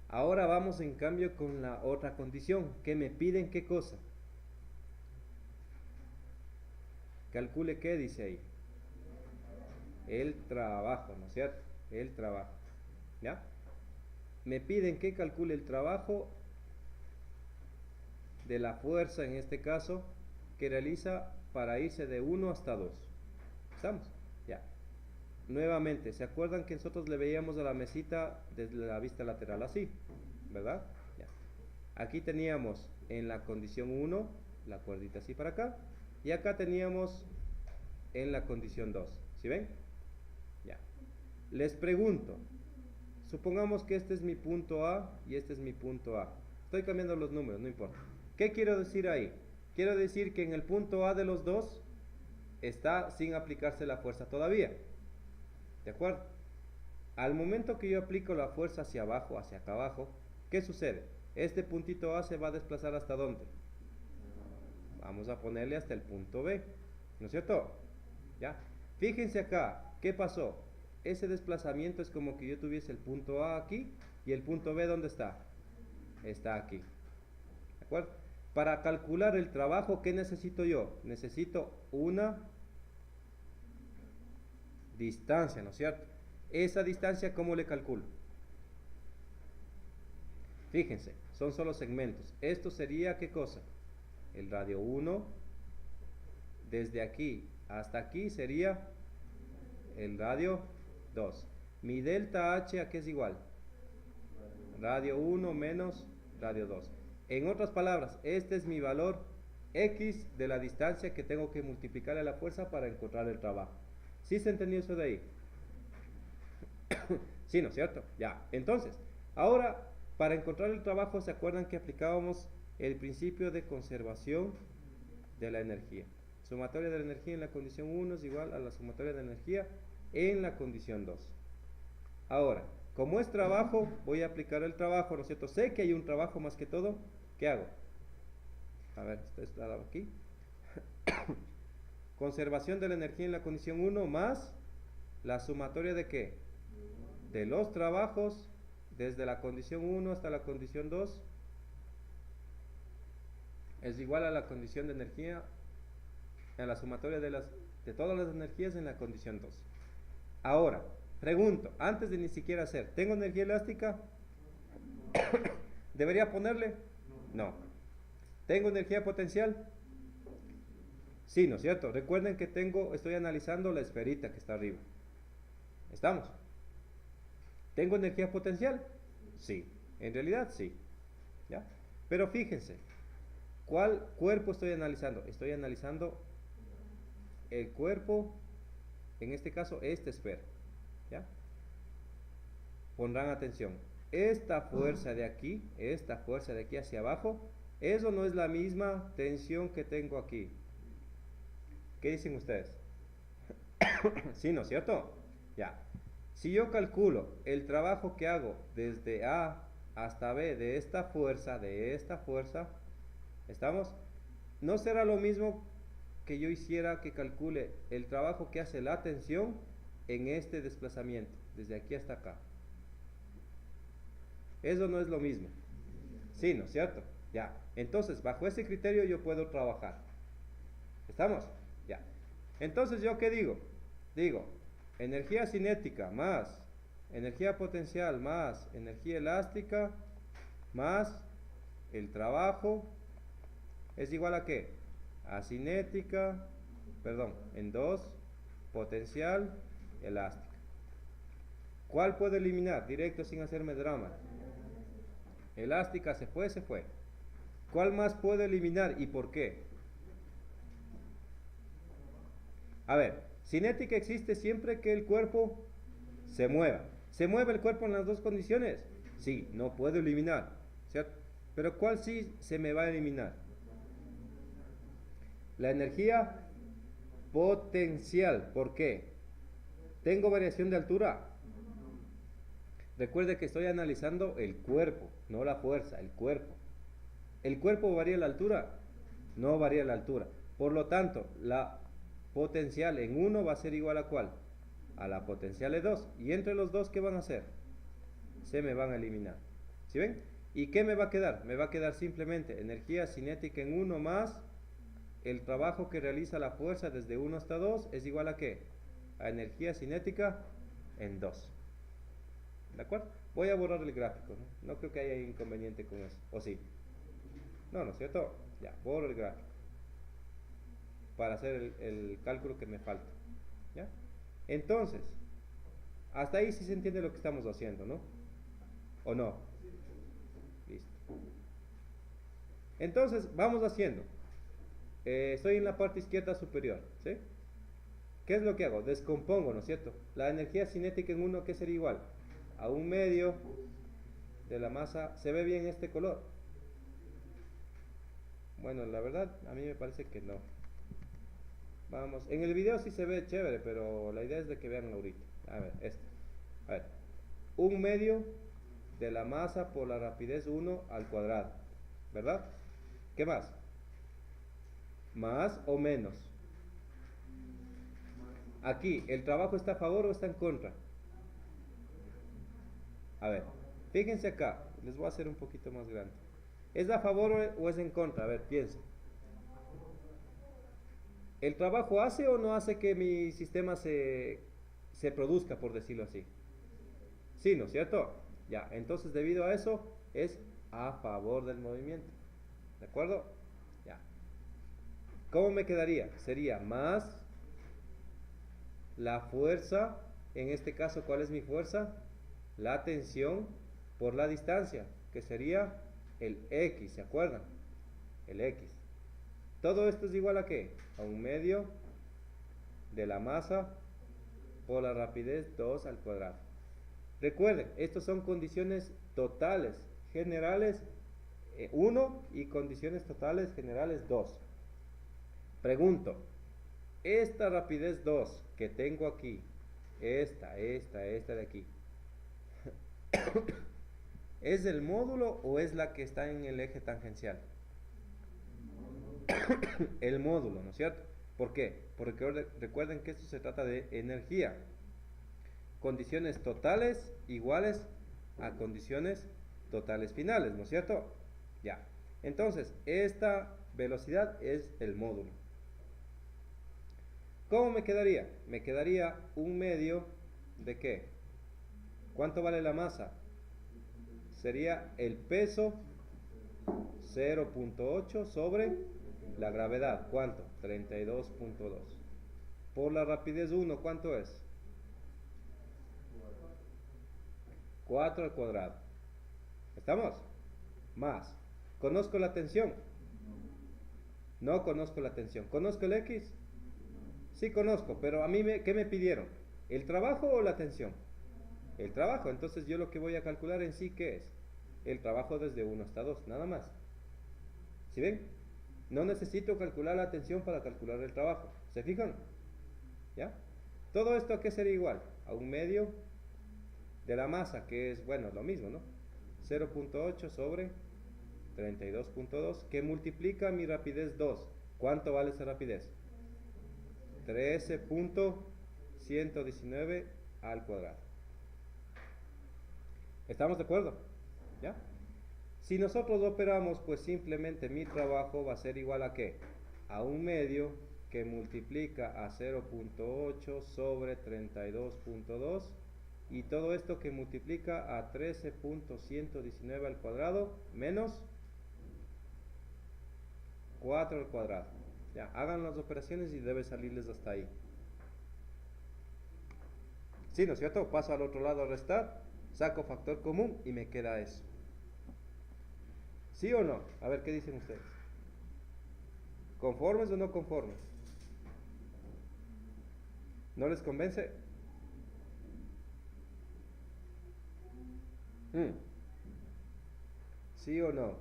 Ahora vamos en cambio con la otra condición, que me piden qué cosa. Calcule qué dice ahí. El trabajo, ¿no es cierto? El trabajo. ¿Ya? Me piden que calcule el trabajo de la fuerza, en este caso, que realiza para irse de 1 hasta 2. ¿Estamos? Ya. Nuevamente, ¿se acuerdan que nosotros le veíamos a la mesita desde la vista lateral así? ¿Verdad? Ya. Aquí teníamos en la condición 1 la cuerdita así para acá, y acá teníamos en la condición 2. ¿Sí ven? Ya. Les pregunto, supongamos que este es mi punto A y este es mi punto A. Estoy cambiando los números, no importa. ¿Qué quiero decir ahí? Quiero decir que en el punto A de los dos está sin aplicarse la fuerza todavía. ¿De acuerdo? Al momento que yo aplico la fuerza hacia abajo, hacia acá abajo, ¿qué sucede? Este puntito A se va a desplazar ¿hasta dónde? Vamos a ponerle hasta el punto B, ¿no es cierto? ¿Ya? Fíjense acá, ¿qué pasó? Ese desplazamiento es como que yo tuviese el punto A aquí y el punto B, ¿dónde está? Está aquí. ¿De acuerdo? Para calcular el trabajo, ¿qué necesito yo? Necesito una distancia, ¿no es cierto? Esa distancia, ¿cómo le calculo? Fíjense, son solo segmentos. Esto sería, ¿qué cosa? El radio 1. Desde aquí hasta aquí sería el radio 2. Mi delta H, ¿a qué es igual? Radio 1 menos radio 2. En otras palabras, este es mi valor X de la distancia que tengo que multiplicar a la fuerza para encontrar el trabajo. ¿Sí se entendió eso de ahí? Sí, ¿no es cierto? Ya. Entonces, ahora, para encontrar el trabajo, ¿se acuerdan que aplicábamos el principio de conservación de la energía? Sumatoria de la energía en la condición 1 es igual a la sumatoria de energía en la condición 2. Ahora, como es trabajo, voy a aplicar el trabajo, ¿no es cierto? Sé que hay un trabajo más que todo. ¿Qué hago? A ver, está aquí. Conservación de la energía en la condición 1 más la sumatoria de ¿qué? De los trabajos desde la condición 1 hasta la condición 2 es igual a la condición de energía, a la sumatoria de todas las energías en la condición 2. Ahora, pregunto, antes de ni siquiera hacer, ¿tengo energía elástica? ¿Debería ponerle? No. ¿Tengo energía potencial? Sí, ¿no es cierto? Recuerden que estoy analizando la esferita que está arriba. ¿Estamos? ¿Tengo energía potencial? Sí. En realidad sí. ¿Ya? Pero fíjense, ¿cuál cuerpo estoy analizando? Estoy analizando el cuerpo, en este caso, esta esfera. ¿Ya? Pondrán atención. Esta fuerza de aquí hacia abajo, eso no es la misma tensión que tengo aquí. ¿Qué dicen ustedes? Sí, ¿no es cierto? Ya. Si yo calculo el trabajo que hago desde A hasta B de esta fuerza, ¿estamos? No será lo mismo que yo hiciera que calcule el trabajo que hace la tensión en este desplazamiento, desde aquí hasta acá. Eso no es lo mismo. Sí, ¿no es cierto? Ya. Entonces, bajo ese criterio yo puedo trabajar. ¿Estamos? Ya. Entonces, ¿yo qué digo? Digo, energía cinética más energía potencial más energía elástica más el trabajo es igual a ¿qué? A cinética, perdón, en 2, potencial, elástica. ¿Cuál puedo eliminar? Directo sin hacerme drama. Elástica se fue, se fue. ¿Cuál más puedo eliminar y por qué? A ver, cinética existe siempre que el cuerpo se mueva. ¿Se mueve el cuerpo en las dos condiciones? Sí, no puedo eliminar, ¿cierto? Pero ¿cuál sí se me va a eliminar? La energía potencial. ¿Por qué? ¿Tengo variación de altura? Recuerde que estoy analizando el cuerpo, no la fuerza, el cuerpo. ¿El cuerpo varía la altura? No varía la altura. Por lo tanto, la potencial en 1 va a ser igual a ¿cuál? A la potencial de 2. ¿Y entre los dos qué van a hacer? Se me van a eliminar. ¿Sí ven? ¿Y qué me va a quedar? Me va a quedar simplemente energía cinética en 1 más el trabajo que realiza la fuerza desde 1 hasta 2 es igual a ¿qué? A energía cinética en 2. ¿De acuerdo? Voy a borrar el gráfico, ¿no? No creo que haya inconveniente con eso. ¿O sí? No, ¿no es cierto? Ya, borro el gráfico para hacer el cálculo que me falta. ¿Ya? Entonces, hasta ahí sí se entiende lo que estamos haciendo, ¿no? ¿O no? Listo. Entonces, vamos haciendo. Estoy en la parte izquierda superior, ¿sí? ¿Qué es lo que hago? Descompongo, ¿no es cierto? La energía cinética en 1, ¿qué sería igual? A 1/2 de la masa. ¿Se ve bien este color? Bueno, la verdad, a mí me parece que no. Vamos, en el video sí se ve chévere, pero la idea es de que vean ahorita. A ver, este. A ver, 1/2 de la masa por la rapidez 1 al cuadrado, ¿verdad? ¿Qué más? ¿Más o menos? Aquí, ¿el trabajo está a favor o está en contra? A ver, fíjense acá, les voy a hacer un poquito más grande. ¿Es a favor o es en contra? A ver, piensen. ¿El trabajo hace o no hace que mi sistema se produzca, por decirlo así? Sí, ¿no es cierto? Ya, entonces debido a eso es a favor del movimiento. ¿De acuerdo? Ya. ¿Cómo me quedaría? Sería más la fuerza, en este caso, ¿cuál es mi fuerza? La tensión por la distancia, que sería el X, ¿se acuerdan? El X. Todo esto es igual a ¿qué? A 1/2 de la masa por la rapidez 2 al cuadrado. Recuerden, estas son condiciones totales generales 1 y condiciones totales generales 2. Pregunto, esta rapidez 2 que tengo aquí, esta de aquí, ¿es el módulo o es la que está en el eje tangencial? El módulo, ¿no es cierto? ¿Por qué? Porque recuerden que esto se trata de energía. Condiciones totales iguales a condiciones totales finales, ¿no es cierto? Ya. Entonces, esta velocidad es el módulo. ¿Cómo me quedaría? Me quedaría 1/2 de ¿qué? ¿Cuánto vale la masa? Sería el peso 0.8 sobre la gravedad. ¿Cuánto? 32.2. Por la rapidez 1, ¿cuánto es? 4 al cuadrado. ¿Estamos? Más. ¿Conozco la tensión? No conozco la tensión. ¿Conozco el X? Sí conozco, pero a mí ¿qué me pidieron? ¿El trabajo o la tensión? El trabajo. Entonces yo lo que voy a calcular en sí, ¿qué es? El trabajo desde 1 hasta 2, nada más. ¿Sí ven? No necesito calcular la tensión para calcular el trabajo. ¿Se fijan? ¿Ya? Todo esto, ¿a qué sería igual? A 1/2 de la masa, que es, bueno, lo mismo, ¿no? 0.8 sobre 32.2, que multiplica mi rapidez 2. ¿Cuánto vale esa rapidez? 13.119 al cuadrado. ¿Estamos de acuerdo? ¿Ya? Si nosotros operamos, pues simplemente mi trabajo va a ser igual a ¿qué? A 1/2 que multiplica a 0.8 sobre 32.2 y todo esto que multiplica a 13.119 al cuadrado menos 4 al cuadrado. Ya, hagan las operaciones y debe salirles hasta ahí. Sí, ¿no es cierto? Paso al otro lado a restar, saco factor común y me queda eso. ¿Sí o no? A ver, ¿qué dicen ustedes? ¿Conformes o no conformes? ¿No les convence? ¿Sí o no?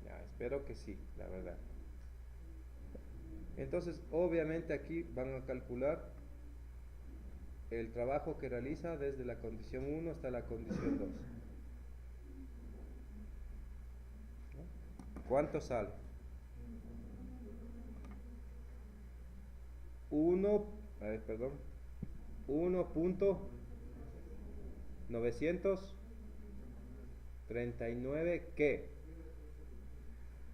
Ya, espero que sí, la verdad. Entonces, obviamente aquí van a calcular el trabajo que realiza desde la condición 1 hasta la condición 2. ¿No? ¿Cuánto sale? 1, a ver, perdón, 1.939 ¿qué?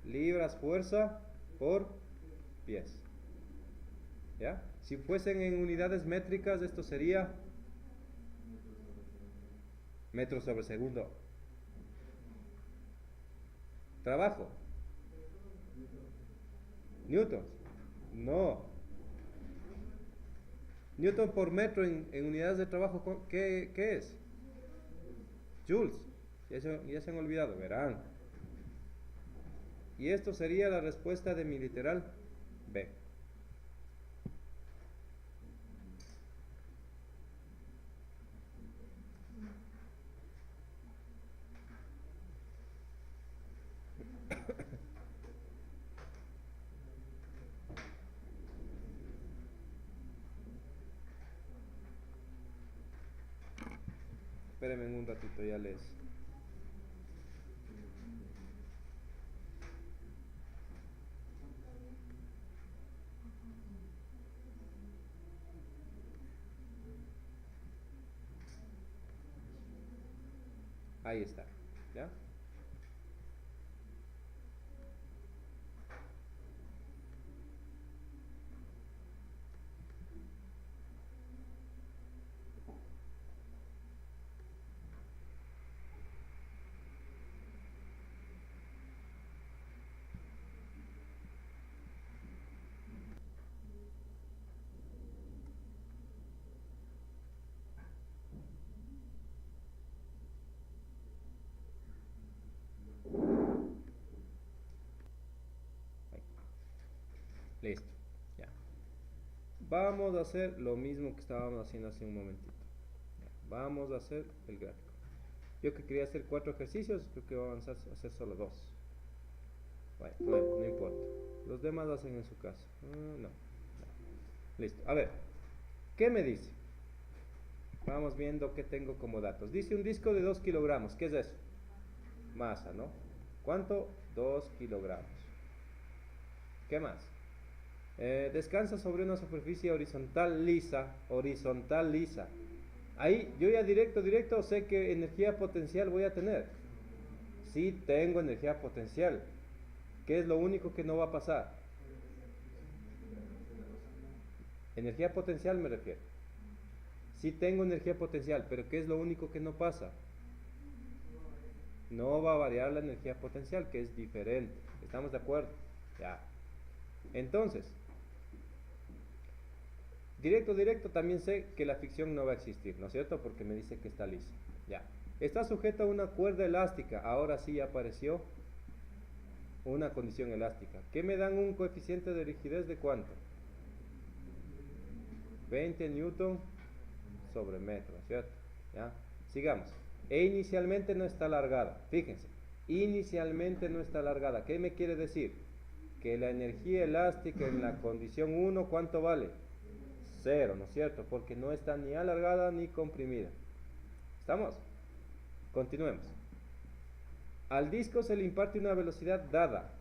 Libras fuerza por pies. ¿Ya? Si fuesen en unidades métricas, esto sería metros sobre segundo. Trabajo. Newtons. No. Newton por metro en unidades de trabajo, ¿qué es? Joules. Ya se han olvidado, verán. Y esto sería la respuesta de mi literal B. Espérenme un ratito, ya les... Ahí está, ¿ya? Ahí. Listo, ya. Vamos a hacer lo mismo que estábamos haciendo hace un momentito. Ya. Vamos a hacer el gráfico. Yo que quería hacer 4 ejercicios, creo que vamos a hacer solo 2. Bueno, no importa. Los demás lo hacen en su casa. No. Listo. A ver, ¿qué me dice? Vamos viendo qué tengo como datos. Dice un disco de 2 kilogramos. ¿Qué es eso? Masa, ¿no? ¿Cuánto? 2 kilogramos. ¿Qué más? Descansa sobre una superficie horizontal lisa. Horizontal lisa. Ahí yo ya directo sé qué energía potencial voy a tener. Sí tengo energía potencial. ¿Qué es lo único que no va a pasar? Energía potencial me refiero. Sí tengo energía potencial, pero ¿qué es lo único que no pasa? No va a variar la energía potencial, que es diferente. ¿Estamos de acuerdo? Ya. Entonces, directo también sé que la fricción no va a existir, ¿no es cierto? Porque me dice que está lisa. Ya. Está sujeta a una cuerda elástica. Ahora sí apareció una condición elástica. ¿Qué me dan un coeficiente de rigidez de cuánto? 20 newton sobre metro, ¿cierto? ¿Ya? Sigamos. E inicialmente no está alargada. Fíjense, inicialmente no está alargada. ¿Qué me quiere decir? Que la energía elástica en la condición 1, ¿cuánto vale? 0, ¿no es cierto? Porque no está ni alargada ni comprimida. ¿Estamos? Continuemos. Al disco se le imparte una velocidad dada,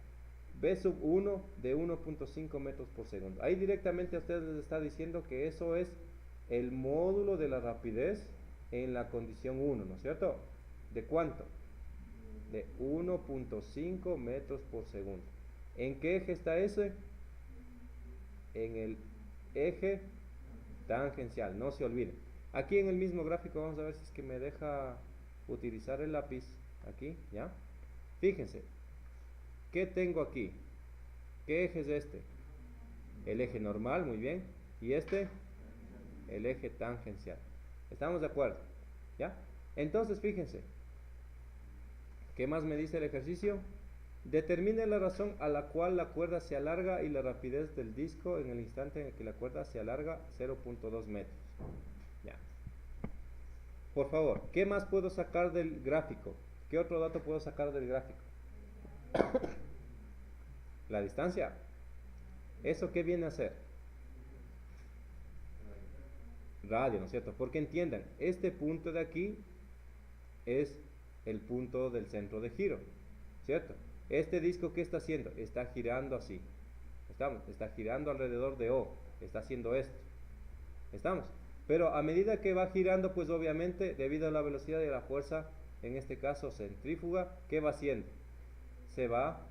v sub 1 de 1.5 metros por segundo. Ahí directamente a ustedes les está diciendo que eso es el módulo de la rapidez en la condición 1, ¿no es cierto? ¿De cuánto? De 1.5 metros por segundo. ¿En qué eje está ese? En el eje tangencial, no se olviden. Aquí en el mismo gráfico vamos a ver si es que me deja utilizar el lápiz. Aquí, ¿ya? Fíjense, ¿qué tengo aquí? ¿Qué eje es este? El eje normal, muy bien. ¿Y este? El eje tangencial. ¿Estamos de acuerdo? ¿Ya? Entonces, fíjense. ¿Qué más me dice el ejercicio? Determine la razón a la cual la cuerda se alarga y la rapidez del disco en el instante en el que la cuerda se alarga 0.2 metros. Ya. por favor, ¿qué más puedo sacar del gráfico? ¿Qué otro dato puedo sacar del gráfico? La distancia. ¿Eso qué viene a ser? Radio, ¿no es cierto? Porque entiendan, este punto de aquí es el punto del centro de giro, ¿cierto? Este disco, ¿qué está haciendo? Está girando así. ¿Estamos? Está girando alrededor de O. Está haciendo esto. ¿Estamos? Pero a medida que va girando, pues obviamente, debido a la velocidad y a la fuerza, en este caso centrífuga, ¿qué va haciendo? Se va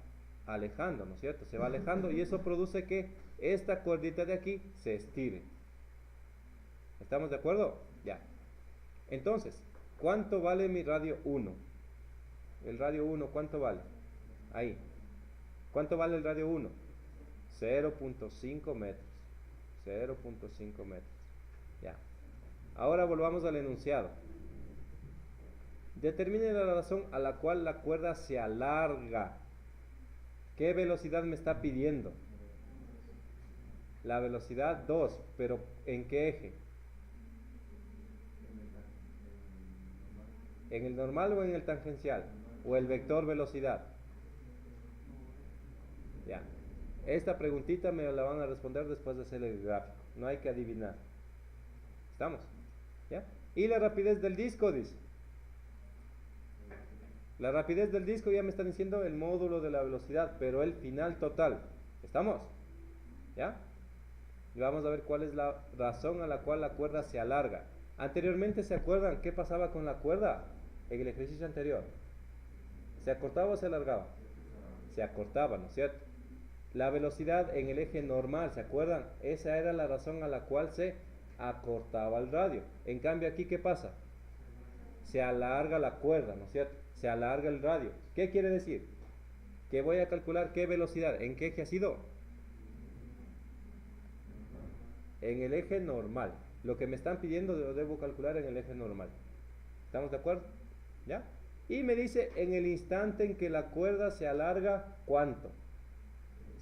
alejando, ¿no es cierto? Se va alejando y eso produce que esta cuerdita de aquí se estire. ¿Estamos de acuerdo? Ya. Entonces, ¿cuánto vale mi radio 1? El radio 1, ¿cuánto vale? Ahí. ¿Cuánto vale el radio 1? 0.5 metros. 0.5 metros. Ya. Ahora volvamos al enunciado. Determine la razón a la cual la cuerda se alarga. ¿Qué velocidad me está pidiendo? La velocidad 2, pero ¿en qué eje? ¿En el normal o en el tangencial? ¿O el vector velocidad? Ya. Esta preguntita me la van a responder después de hacer el gráfico. No hay que adivinar. ¿Estamos? ¿Ya? Y la rapidez del disco, dice. La rapidez del disco ya me están diciendo el módulo de la velocidad, pero el final total. ¿Estamos? ¿Ya? Y vamos a ver cuál es la razón a la cual la cuerda se alarga. Anteriormente, ¿se acuerdan qué pasaba con la cuerda? En el ejercicio anterior. ¿Se acortaba o se alargaba? Se acortaba, ¿no es cierto? La velocidad en el eje normal, ¿se acuerdan? Esa era la razón a la cual se acortaba el radio. En cambio aquí, ¿qué pasa? Se alarga la cuerda, ¿no es cierto? Se alarga el radio. ¿Qué quiere decir? Que voy a calcular qué velocidad. ¿En qué eje ha sido? En el eje normal. Lo que me están pidiendo lo debo calcular en el eje normal. ¿Estamos de acuerdo? ¿Ya? Y me dice en el instante en que la cuerda se alarga, ¿cuánto?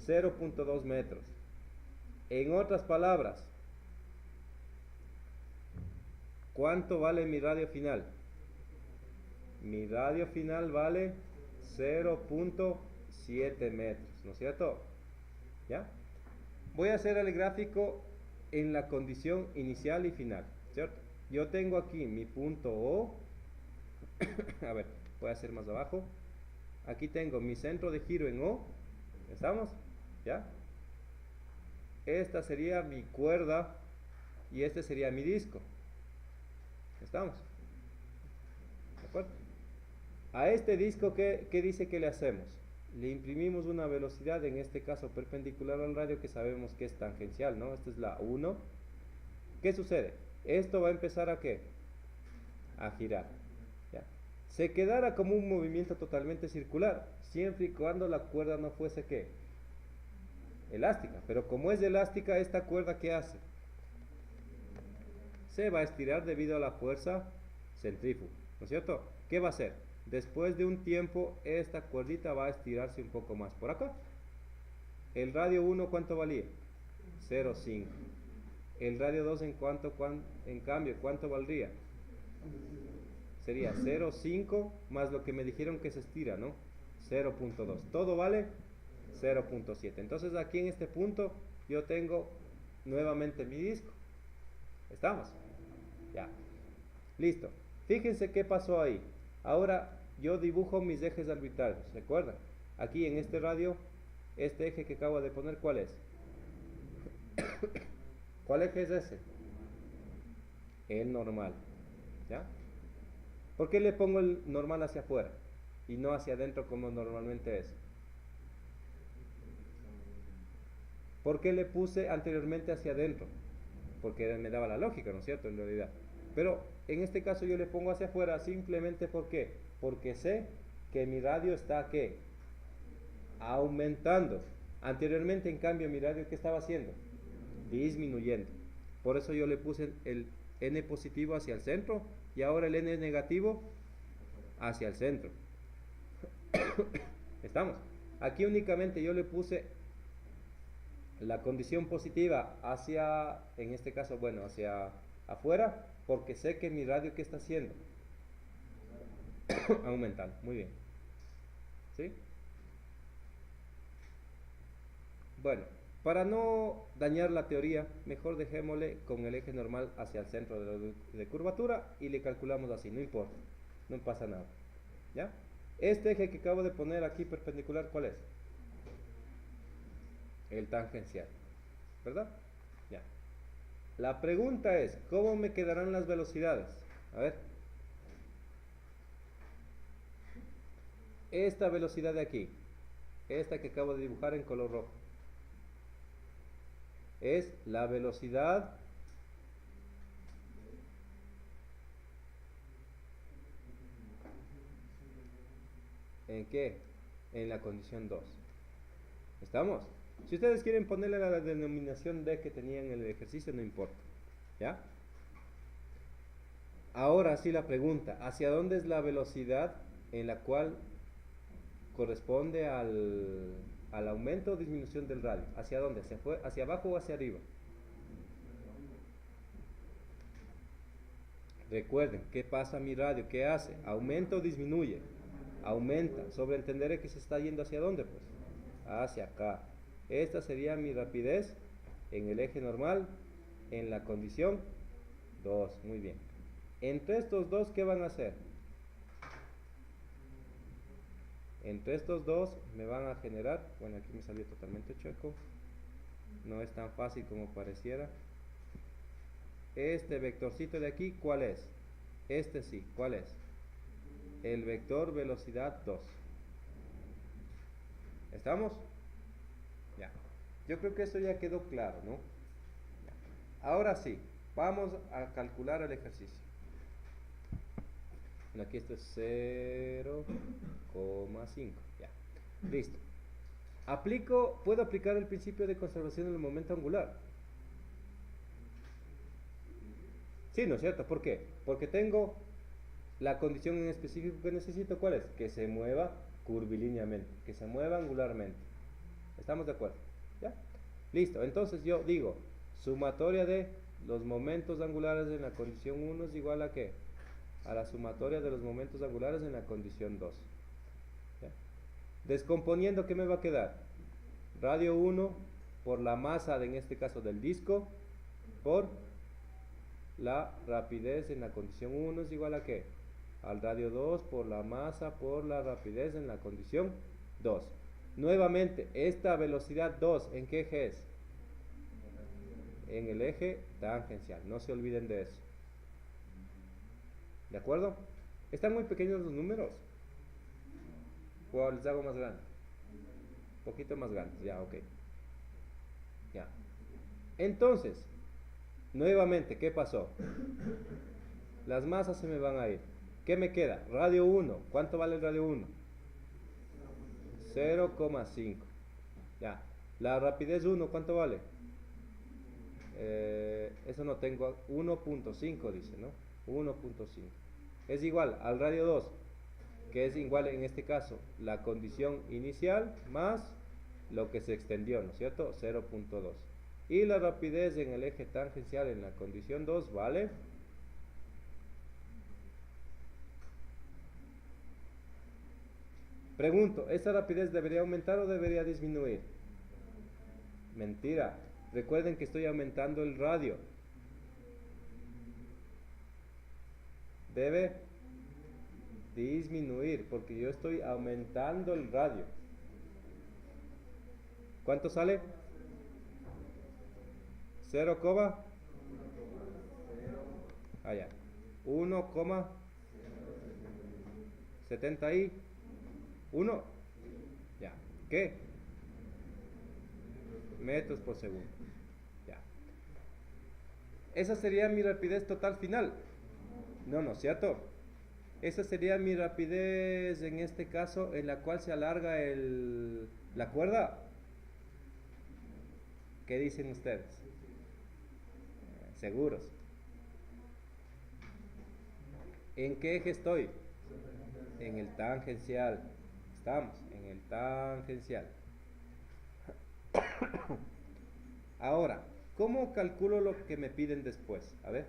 0.2 metros. En otras palabras, ¿cuánto vale mi radio final? Mi radio final vale 0.7 metros, ¿no es cierto? ¿Ya? Voy a hacer el gráfico en la condición inicial y final, ¿cierto? Yo tengo aquí mi punto O. A ver, voy a hacer más abajo. Aquí tengo mi centro de giro en O. ¿Estamos? ¿Ya? Esta sería mi cuerda y este sería mi disco. ¿Estamos? ¿De acuerdo? A este disco, ¿qué dice que le hacemos? Le imprimimos una velocidad, en este caso perpendicular al radio, que sabemos que es tangencial, ¿no? Esta es la 1. ¿Qué sucede? Esto va a empezar a ¿qué? A girar. ¿Ya? Se quedará como un movimiento totalmente circular, siempre y cuando la cuerda no fuese ¿qué? Elástica. Pero como es elástica, esta cuerda ¿qué hace? Se va a estirar debido a la fuerza centrífuga, ¿no es cierto? ¿Qué va a hacer? Después de un tiempo, esta cuerdita va a estirarse un poco más por acá. El radio 1, ¿cuánto valía? 0.5. El radio 2, en cambio, ¿cuánto valdría? Sería 0.5 más lo que me dijeron que se estira, ¿no? 0.2. Todo vale 0.7. Entonces aquí en este punto yo tengo nuevamente mi disco. ¿Estamos? Ya. Listo. Fíjense qué pasó ahí. Ahora yo dibujo mis ejes arbitrarios, ¿recuerdan? Aquí en este radio, este eje que acabo de poner, ¿cuál es? ¿Cuál eje es ese? El normal, ¿ya? ¿Por qué le pongo el normal hacia afuera y no hacia adentro como normalmente es? ¿Por qué le puse anteriormente hacia adentro? Porque me daba la lógica, ¿no es cierto? En realidad. Pero en este caso yo le pongo hacia afuera simplemente ¿por qué? Porque sé que mi radio está ¿qué? Aumentando. Anteriormente, en cambio, mi radio ¿qué estaba haciendo? Disminuyendo. Por eso yo le puse el N positivo hacia el centro y ahora el N negativo hacia el centro. ¿Estamos? Aquí únicamente yo le puse la condición positiva hacia, en este caso, bueno, hacia afuera, Porque sé que mi radio, ¿qué está haciendo? Aumentando, muy bien. ¿Sí? Bueno, para no dañar la teoría, mejor dejémosle con el eje normal hacia el centro de curvatura y le calculamos así, no importa, no pasa nada. ¿Ya? Este eje que acabo de poner aquí perpendicular, ¿cuál es? El tangencial, ¿verdad? Ya. La pregunta es, ¿cómo me quedarán las velocidades? A ver. Esta velocidad de aquí, esta que acabo de dibujar en color rojo, es la velocidad ¿en qué? En la condición 2. ¿Estamos? Si ustedes quieren ponerle la denominación D que tenía en el ejercicio, no importa. ¿Ya? Ahora sí la pregunta, ¿hacia dónde es la velocidad en la cual corresponde al aumento o disminución del radio? ¿Hacia dónde? ¿Hacia abajo o hacia arriba? Recuerden, ¿qué pasa a mi radio? ¿Qué hace? ¿Aumenta o disminuye? Aumenta. Sobreentenderé que se está yendo hacia dónde, pues. Hacia acá. Esta sería mi rapidez en el eje normal, en la condición 2. Muy bien. Entre estos dos, ¿qué van a hacer? Entre estos dos me van a generar, bueno, aquí me salió totalmente chueco, no es tan fácil como pareciera. Este vectorcito de aquí, ¿cuál es? Este sí, ¿cuál es? El vector velocidad 2. ¿Estamos? Ya. Yo creo que eso ya quedó claro, ¿no? Ya. Ahora sí, vamos a calcular el ejercicio. Bueno, aquí esto es 0,5. Ya. Listo. Puedo aplicar el principio de conservación del momento angular. Sí, ¿no es cierto? ¿Por qué? Porque tengo la condición en específico que necesito, ¿cuál es? Que se mueva curvilíneamente, que se mueva angularmente. ¿Estamos de acuerdo? ¿Ya? Listo, entonces yo digo, sumatoria de los momentos angulares en la condición 1 es igual a ¿qué? A la sumatoria de los momentos angulares en la condición 2. ¿Ya? Descomponiendo, ¿qué me va a quedar? Radio 1 por la masa, en este caso del disco, por la rapidez en la condición 1 es igual a ¿qué? Al radio 2 por la masa por la rapidez en la condición 2. Nuevamente, esta velocidad 2, ¿en qué eje es? En el eje tangencial, no se olviden de eso. ¿De acuerdo? ¿Están muy pequeños los números? ¿O les hago más grandes? Un poquito más grandes, ya, ok. Ya. Entonces, nuevamente, ¿qué pasó? Las masas se me van a ir. ¿Qué me queda? Radio 1. ¿Cuánto vale el radio 1? 0,5. Ya. La rapidez 1, ¿cuánto vale? Eso no tengo. 1.5 dice, ¿no? 1.5. Es igual al radio 2, que es igual en este caso la condición inicial más lo que se extendió, ¿no es cierto? 0.2. Y la rapidez en el eje tangencial en la condición 2 vale Pregunto, ¿esta rapidez debería aumentar o debería disminuir? Mentira. Recuerden que estoy aumentando el radio. Debe disminuir porque yo estoy aumentando el radio. ¿Cuánto sale? 0, allá. 1,71. Ya. ¿Qué? Metros por segundo. Ya. Esa sería mi rapidez total final. No, ¿no es cierto? Esa sería mi rapidez en este caso en la cual se alarga la cuerda. ¿Qué dicen ustedes? ¿Seguros? ¿En qué eje estoy? En el tangencial. Estamos en el tangencial. Ahora, ¿cómo calculo lo que me piden después? A ver.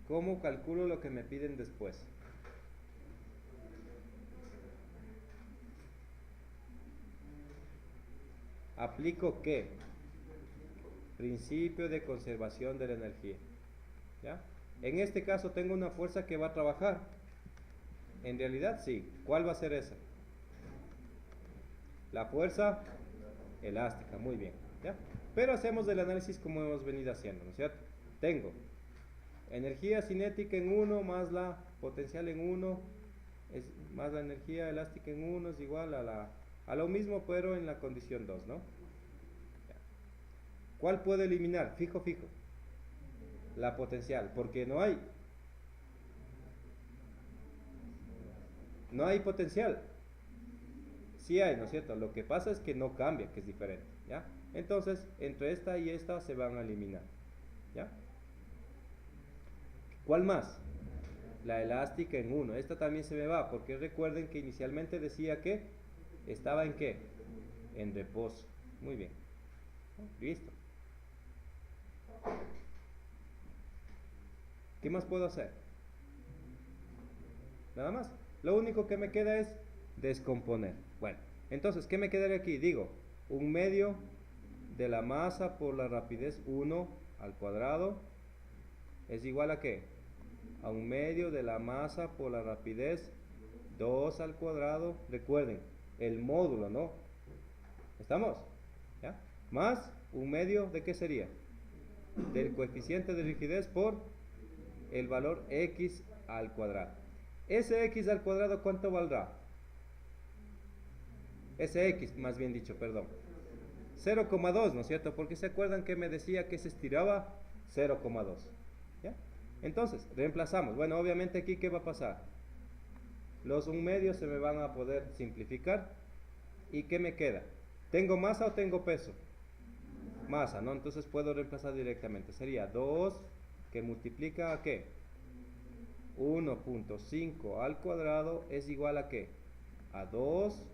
¿Cómo calculo lo que me piden después? ¿Aplico qué? Principio de conservación de la energía. ¿Ya? En este caso tengo una fuerza que va a trabajar. En realidad sí. ¿Cuál va a ser esa? La fuerza elástica. Muy bien. ¿Ya? Pero hacemos el análisis como hemos venido haciendo, ¿no es cierto? Tengo energía cinética en 1 más la potencial en 1 más la energía elástica en 1 es igual a lo mismo, pero en la condición 2, ¿no? Ya. ¿Cuál puedo eliminar? Fijo. La potencial, porque no hay potencial. Sí hay, ¿no es cierto? Lo que pasa es que no cambia, que es diferente, ¿ya? Entonces, entre esta y esta se van a eliminar, ¿ya? ¿Cuál más? La elástica en 1. Esta también se me va, porque recuerden que inicialmente decía que estaba en ¿qué? En reposo. Muy bien. Listo. ¿Qué más puedo hacer? Nada más. Lo único que me queda es descomponer. Bueno, entonces, ¿qué me quedaría aquí? Digo, 1/2 de la masa por la rapidez 1 al cuadrado es igual a ¿qué? A 1/2 de la masa por la rapidez 2 al cuadrado. Recuerden, el módulo, ¿no? ¿Estamos? ¿Ya? Más 1/2 de ¿qué sería? Del coeficiente de rigidez por el valor x al cuadrado. Ese x al cuadrado, ¿cuánto valdrá? Ese x, más bien dicho, perdón. 0,2, ¿no es cierto? Porque se acuerdan que me decía que se estiraba 0,2. ¿Ya? Entonces, reemplazamos. Bueno, obviamente aquí, ¿qué va a pasar? Los 1/2 se me van a poder simplificar. ¿Y qué me queda? ¿Tengo masa o tengo peso? Masa, ¿no? Entonces puedo reemplazar directamente. Sería 2 que multiplica a ¿qué? 1.5 al cuadrado es igual a ¿qué? A 2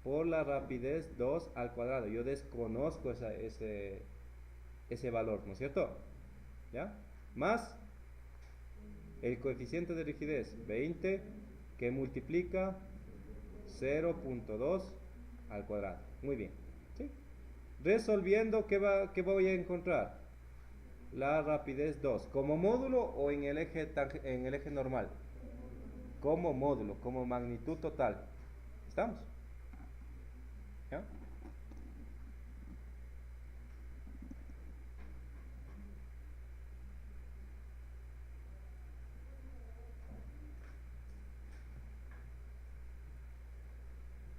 por la rapidez 2 al cuadrado. Yo desconozco ese valor, ¿no es cierto? ¿Ya? Más el coeficiente de rigidez 20 que multiplica 0.2 al cuadrado. Muy bien. ¿Sí? Resolviendo, ¿qué voy a encontrar? La rapidez 2. ¿Como módulo o en el eje normal? Como módulo, como magnitud total. ¿Estamos? ¿Ya?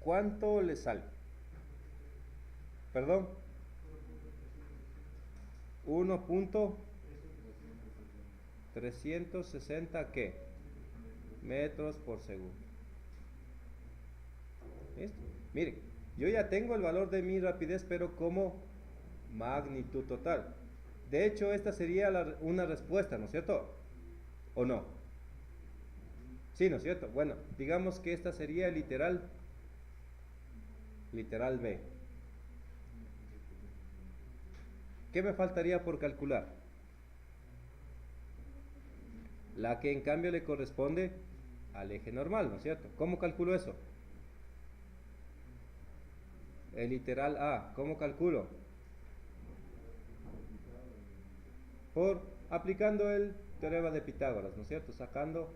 ¿Cuánto le sale? Perdón. 1.360 ¿qué? Metros por segundo. ¿Listo? Miren, yo ya tengo el valor de mi rapidez, pero como magnitud total. De hecho, esta sería una respuesta, ¿no es cierto? ¿O no? Sí, ¿no es cierto? Bueno, digamos que esta sería literal B. ¿Qué me faltaría por calcular? La que en cambio le corresponde al eje normal, ¿no es cierto? ¿Cómo calculo eso? El literal A, ¿cómo calculo? Aplicando el teorema de Pitágoras, ¿no es cierto? Sacando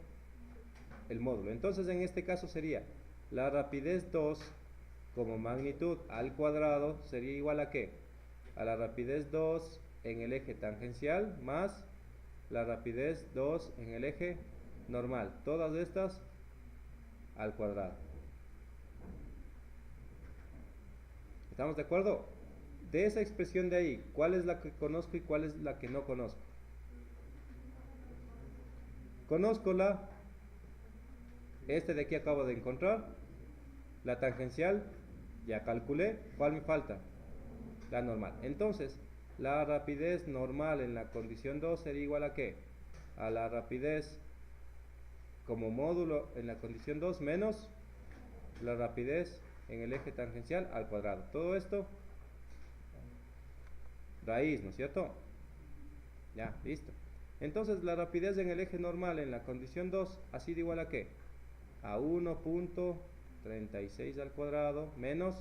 el módulo. Entonces en este caso sería la rapidez 2 como magnitud al cuadrado sería igual a ¿qué? A la rapidez 2 en el eje tangencial más la rapidez 2 en el eje normal. Todas estas al cuadrado. ¿Estamos de acuerdo? De esa expresión de ahí, ¿cuál es la que conozco y cuál es la que no conozco? Conozco este de aquí acabo de encontrar, la tangencial, ya calculé. ¿Cuál me falta? La normal. Entonces, la rapidez normal en la condición 2 sería igual a ¿qué? A la rapidez como módulo en la condición 2 menos la rapidez en el eje tangencial al cuadrado. Todo esto raíz, ¿no es cierto? Ya, listo. Entonces la rapidez en el eje normal en la condición 2 ha sido igual a ¿qué? A 1.36 al cuadrado menos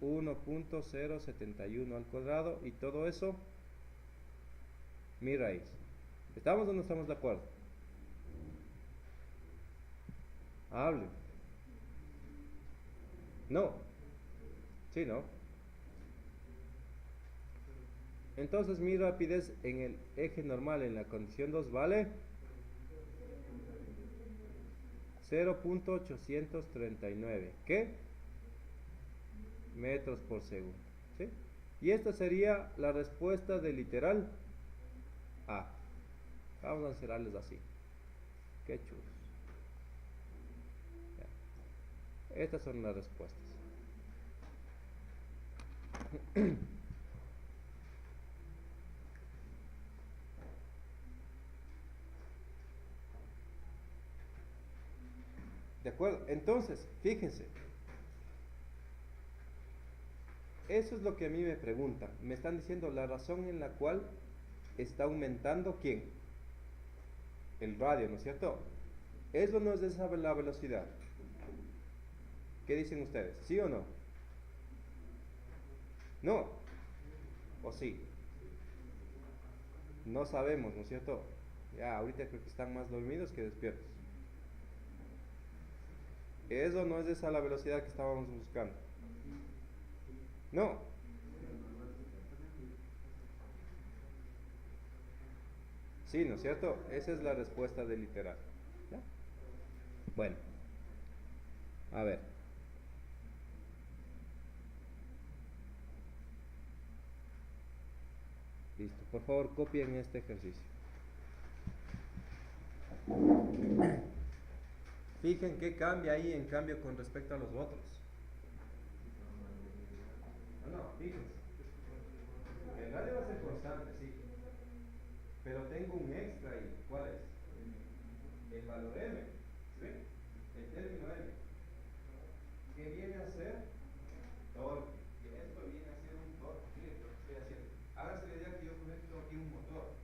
1.071 al cuadrado, y todo eso mi raíz. ¿Estamos o no estamos de acuerdo? Hable. No. Sí, ¿no? Entonces mi rapidez en el eje normal en la condición 2 vale 0.839. ¿Qué? Metros por segundo. ¿Sí? Y esta sería la respuesta del literal A. Vamos a encerrarles así. Qué chulos. Ya. Estas son las respuestas. ¿De acuerdo? Entonces, fíjense. Eso es lo que a mí me preguntan. Me están diciendo la razón en la cual está aumentando ¿quién? El radio, ¿no es cierto? Eso no es de la velocidad. ¿Qué dicen ustedes? ¿Sí o no? No. ¿O sí? No sabemos, ¿no es cierto? Ya, ahorita creo que están más dormidos que despiertos. Eso no es esa la velocidad que estábamos buscando. No. Sí, ¿no es cierto? Esa es la respuesta del literal. ¿Ya? Bueno. A ver. Listo. Por favor, copien este ejercicio. Fijen qué cambia ahí en cambio con respecto a los otros. No, fíjense. El radio va a ser constante, sí. Pero tengo un extra ahí. ¿Cuál es? El valor m. ¿Sí? El término m. ¿Qué viene a ser? Torque. Y esto viene a ser un torque. Miren lo que estoy haciendo. Hágase la idea que yo conecto aquí un motor.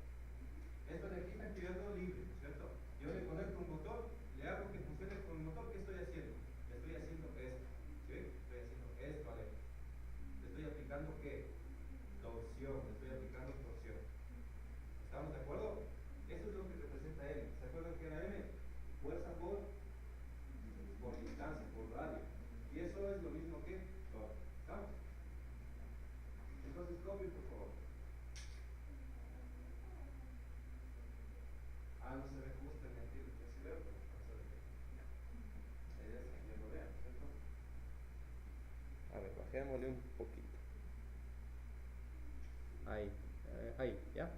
Esto de aquí está activando libre, ¿no es cierto? Yo le conecto un motor, le hago que funcione con el motor. ¿Qué estoy haciendo? Le estoy haciendo esto. ¿Sí? Estoy haciendo esto a él. Le estoy aplicando ¿qué? Torsión. Le estoy aplicando torsión. ¿Estamos de acuerdo? Eso es lo que representa M. ¿Se acuerdan que era M? Fuerza por distancia, por radio. Y eso es lo mismo que torque. ¿Estamos? Entonces copien por favor. No se ve justo en el tiro que se ve, pero no se ve. La idea es que ya lo vean, ¿cierto? A ver, bajémosle un poquito. Ahí, ahí, ¿ya?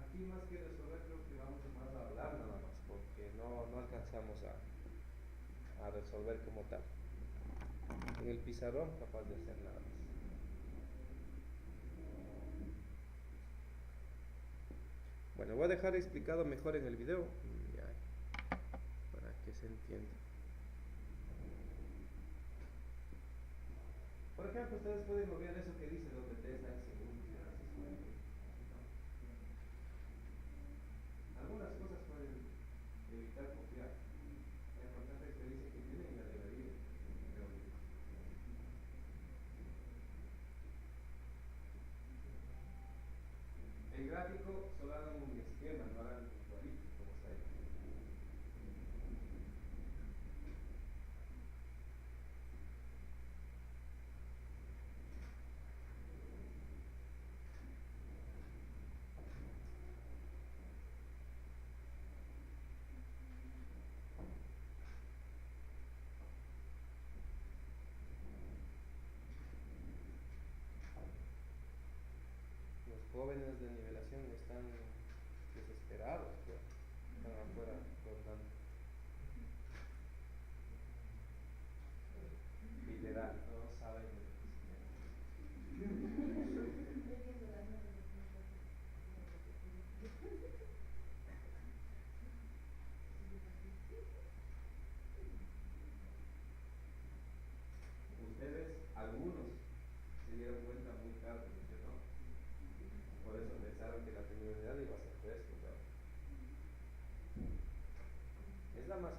Aquí más que resolver creo que vamos más a hablar nada más, porque no alcanzamos a resolver como tal. En el pizarrón capaz de hacer nada más. Bueno, voy a dejar explicado mejor en el video, ya, para que se entienda. Por ejemplo, ustedes pueden obviar eso que dice donde T está en segundo. Algunas cosas pueden evitar copiar. La importante experiencia que tienen y la debería. El gráfico solo hagan un esquema, no hagan igualito como está ahí. Los jóvenes de nivelación están desesperados, pues. Están afuera rondando. Literal, no saben de lo que se llama.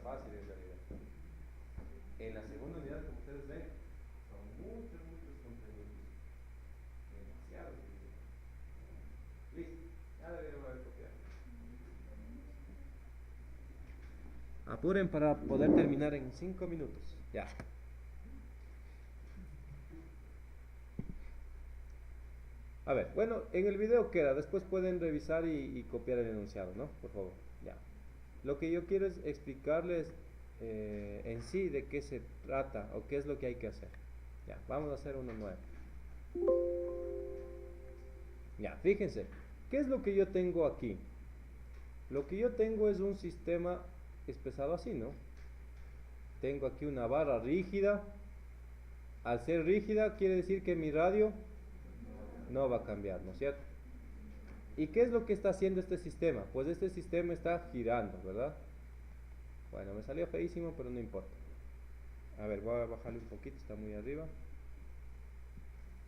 fácil en realidad. En la segunda unidad, como ustedes ven, son muchos contenidos. Demasiados. Listo, ya deberíamos haber copiado. Apuren para poder terminar en 5 minutos. Ya. A ver, bueno, en el video queda, después pueden revisar y copiar el enunciado, ¿no? Por favor, ya. Lo que yo quiero es explicarles en sí de qué se trata o qué es lo que hay que hacer. Ya, vamos a hacer uno nuevo. Ya, fíjense, ¿qué es lo que yo tengo aquí? Lo que yo tengo es un sistema expresado así, ¿no? Tengo aquí una barra rígida. Al ser rígida quiere decir que mi radio no va a cambiar, ¿no es cierto? ¿Y qué es lo que está haciendo este sistema? Pues este sistema está girando, ¿verdad? Bueno, me salió feísimo, pero no importa. A ver, voy a bajarle un poquito, está muy arriba.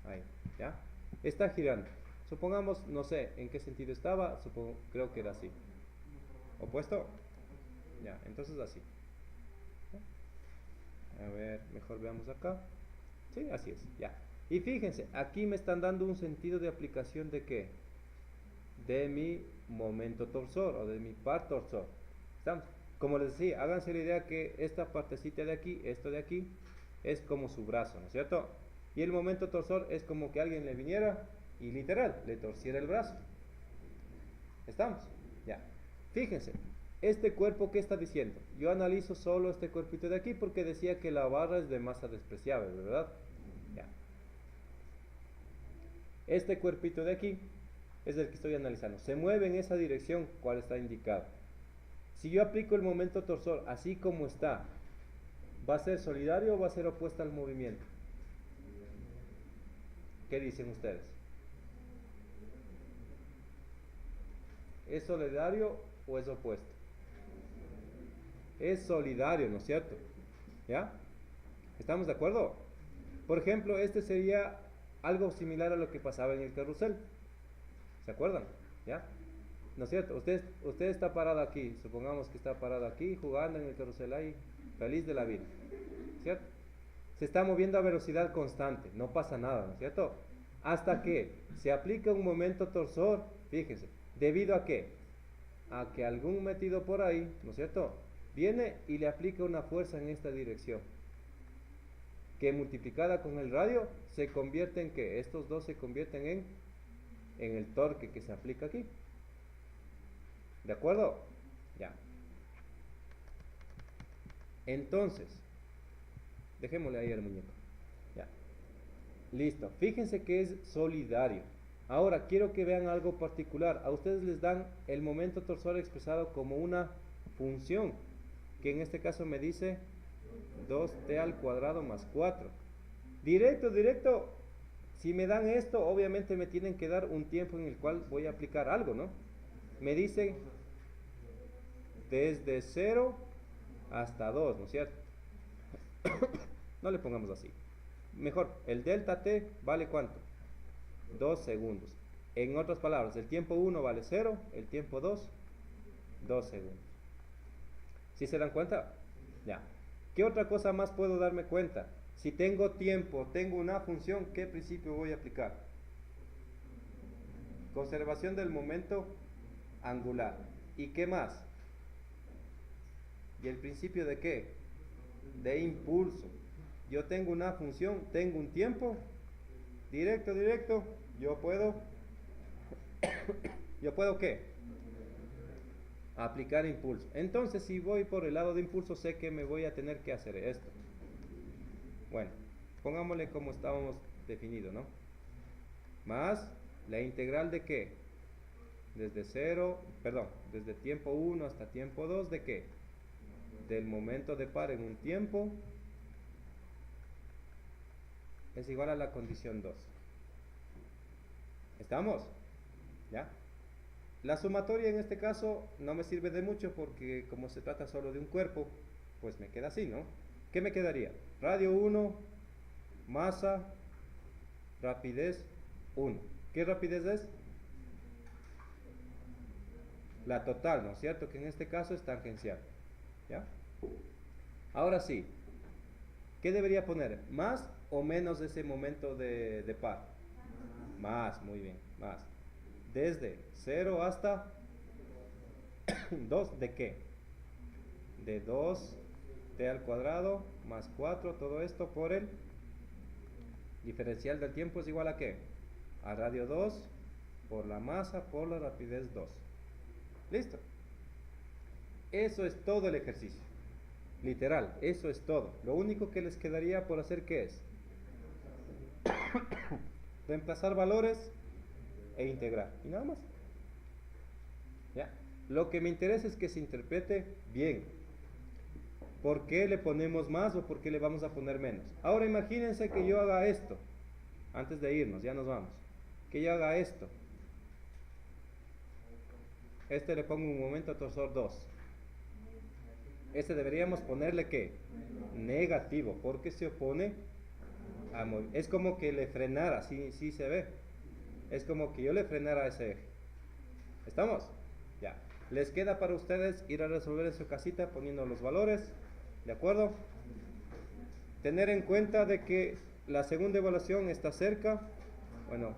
Ahí, ¿ya? Está girando. Supongamos, no sé en qué sentido estaba, creo que era así. ¿Opuesto? Ya, entonces así. A ver, mejor veamos acá. Sí, así es, ya. Y fíjense, aquí me están dando un sentido de aplicación de ¿qué? De mi momento torsor o de mi par torsor. ¿Estamos? Como les decía, háganse la idea que esta partecita de aquí, esto de aquí, es como su brazo, ¿no es cierto? Y el momento torsor es como que alguien le viniera y literal, le torciera el brazo. ¿Estamos? Ya. Fíjense, este cuerpo, ¿qué está diciendo? Yo analizo solo este cuerpito de aquí porque decía que la barra es de masa despreciable, ¿verdad? Ya. Este cuerpito de aquí es el que estoy analizando. Se mueve en esa dirección, ¿cuál está indicado? Si yo aplico el momento torsor así como está, ¿va a ser solidario o va a ser opuesta al movimiento? ¿Qué dicen ustedes? ¿Es solidario o es opuesto? Es solidario, ¿no es cierto? ¿Ya? ¿Estamos de acuerdo? Por ejemplo, este sería algo similar a lo que pasaba en el carrusel. ¿Se acuerdan? ¿Ya? ¿No es cierto? Usted está parado aquí, supongamos que está parado aquí, jugando en el carrusel ahí, feliz de la vida, ¿cierto? Se está moviendo a velocidad constante, no pasa nada, ¿no es cierto? Hasta que se aplica un momento torsor, fíjense, ¿debido a qué? A que algún metido por ahí, ¿no es cierto?, viene y le aplica una fuerza en esta dirección, que multiplicada con el radio, se convierte en ¿qué? Estos dos se convierten en el torque que se aplica aquí. ¿De acuerdo? Ya. Entonces, dejémosle ahí al muñeco. Ya. Listo. Fíjense que es solidario. Ahora, quiero que vean algo particular. A ustedes les dan el momento torsor expresado como una función, que en este caso me dice 2t al cuadrado más 4. Directo. Si me dan esto, obviamente me tienen que dar un tiempo en el cual voy a aplicar algo, ¿no? Me dicen desde 0 hasta 2, ¿no es cierto? No le pongamos así. Mejor, el delta t vale ¿cuánto? 2 segundos. En otras palabras, el tiempo 1 vale 0, el tiempo 2, 2 segundos. ¿Sí se dan cuenta? Ya. ¿Qué otra cosa más puedo darme cuenta? Si tengo tiempo, tengo una función, ¿qué principio voy a aplicar? Conservación del momento angular. ¿Y qué más? ¿Y el principio de qué? De impulso. Yo tengo una función, tengo un tiempo, directo, yo puedo ¿qué? Aplicar impulso. Entonces, si voy por el lado de impulso, sé que me voy a tener que hacer esto. Bueno, pongámosle como estábamos definido, ¿no? Más la integral de qué? Desde tiempo 1 hasta tiempo 2, ¿de qué? Del momento de par en un tiempo es igual a la condición 2. ¿Estamos? ¿Ya? La sumatoria en este caso no me sirve de mucho porque como se trata solo de un cuerpo, pues me queda así, ¿no? ¿Qué me quedaría? Radio 1, masa, rapidez 1. ¿Qué rapidez es? La total, ¿no es cierto? Que en este caso es tangencial. ¿Ya? Ahora sí, ¿qué debería poner? ¿Más o menos ese momento de par? Más, muy bien, más. Desde 0 hasta 2, ¿de qué? De 2t al cuadrado más 4, todo esto por el diferencial del tiempo es igual a ¿qué? A radio 2 por la masa por la rapidez 2. ¿Listo? Eso es todo el ejercicio. Literal, eso es todo. Lo único que les quedaría por hacer, ¿qué es? Reemplazar valores e integrar. Y nada más. ¿Ya? Lo que me interesa es que se interprete bien. ¿Por qué le ponemos más o por qué le vamos a poner menos? Ahora imagínense que yo haga esto. Antes de irnos, ya nos vamos. Que yo haga esto. Este le pongo un momento torsor 2. Este deberíamos ponerle ¿qué? Negativo, porque se opone a movimiento. Es como que le frenara, sí se ve. Es como que yo le frenara a ese eje. ¿Estamos? Ya. Les queda para ustedes ir a resolver en su casita poniendo los valores. ¿De acuerdo? Tener en cuenta de que la segunda evaluación está cerca. Bueno,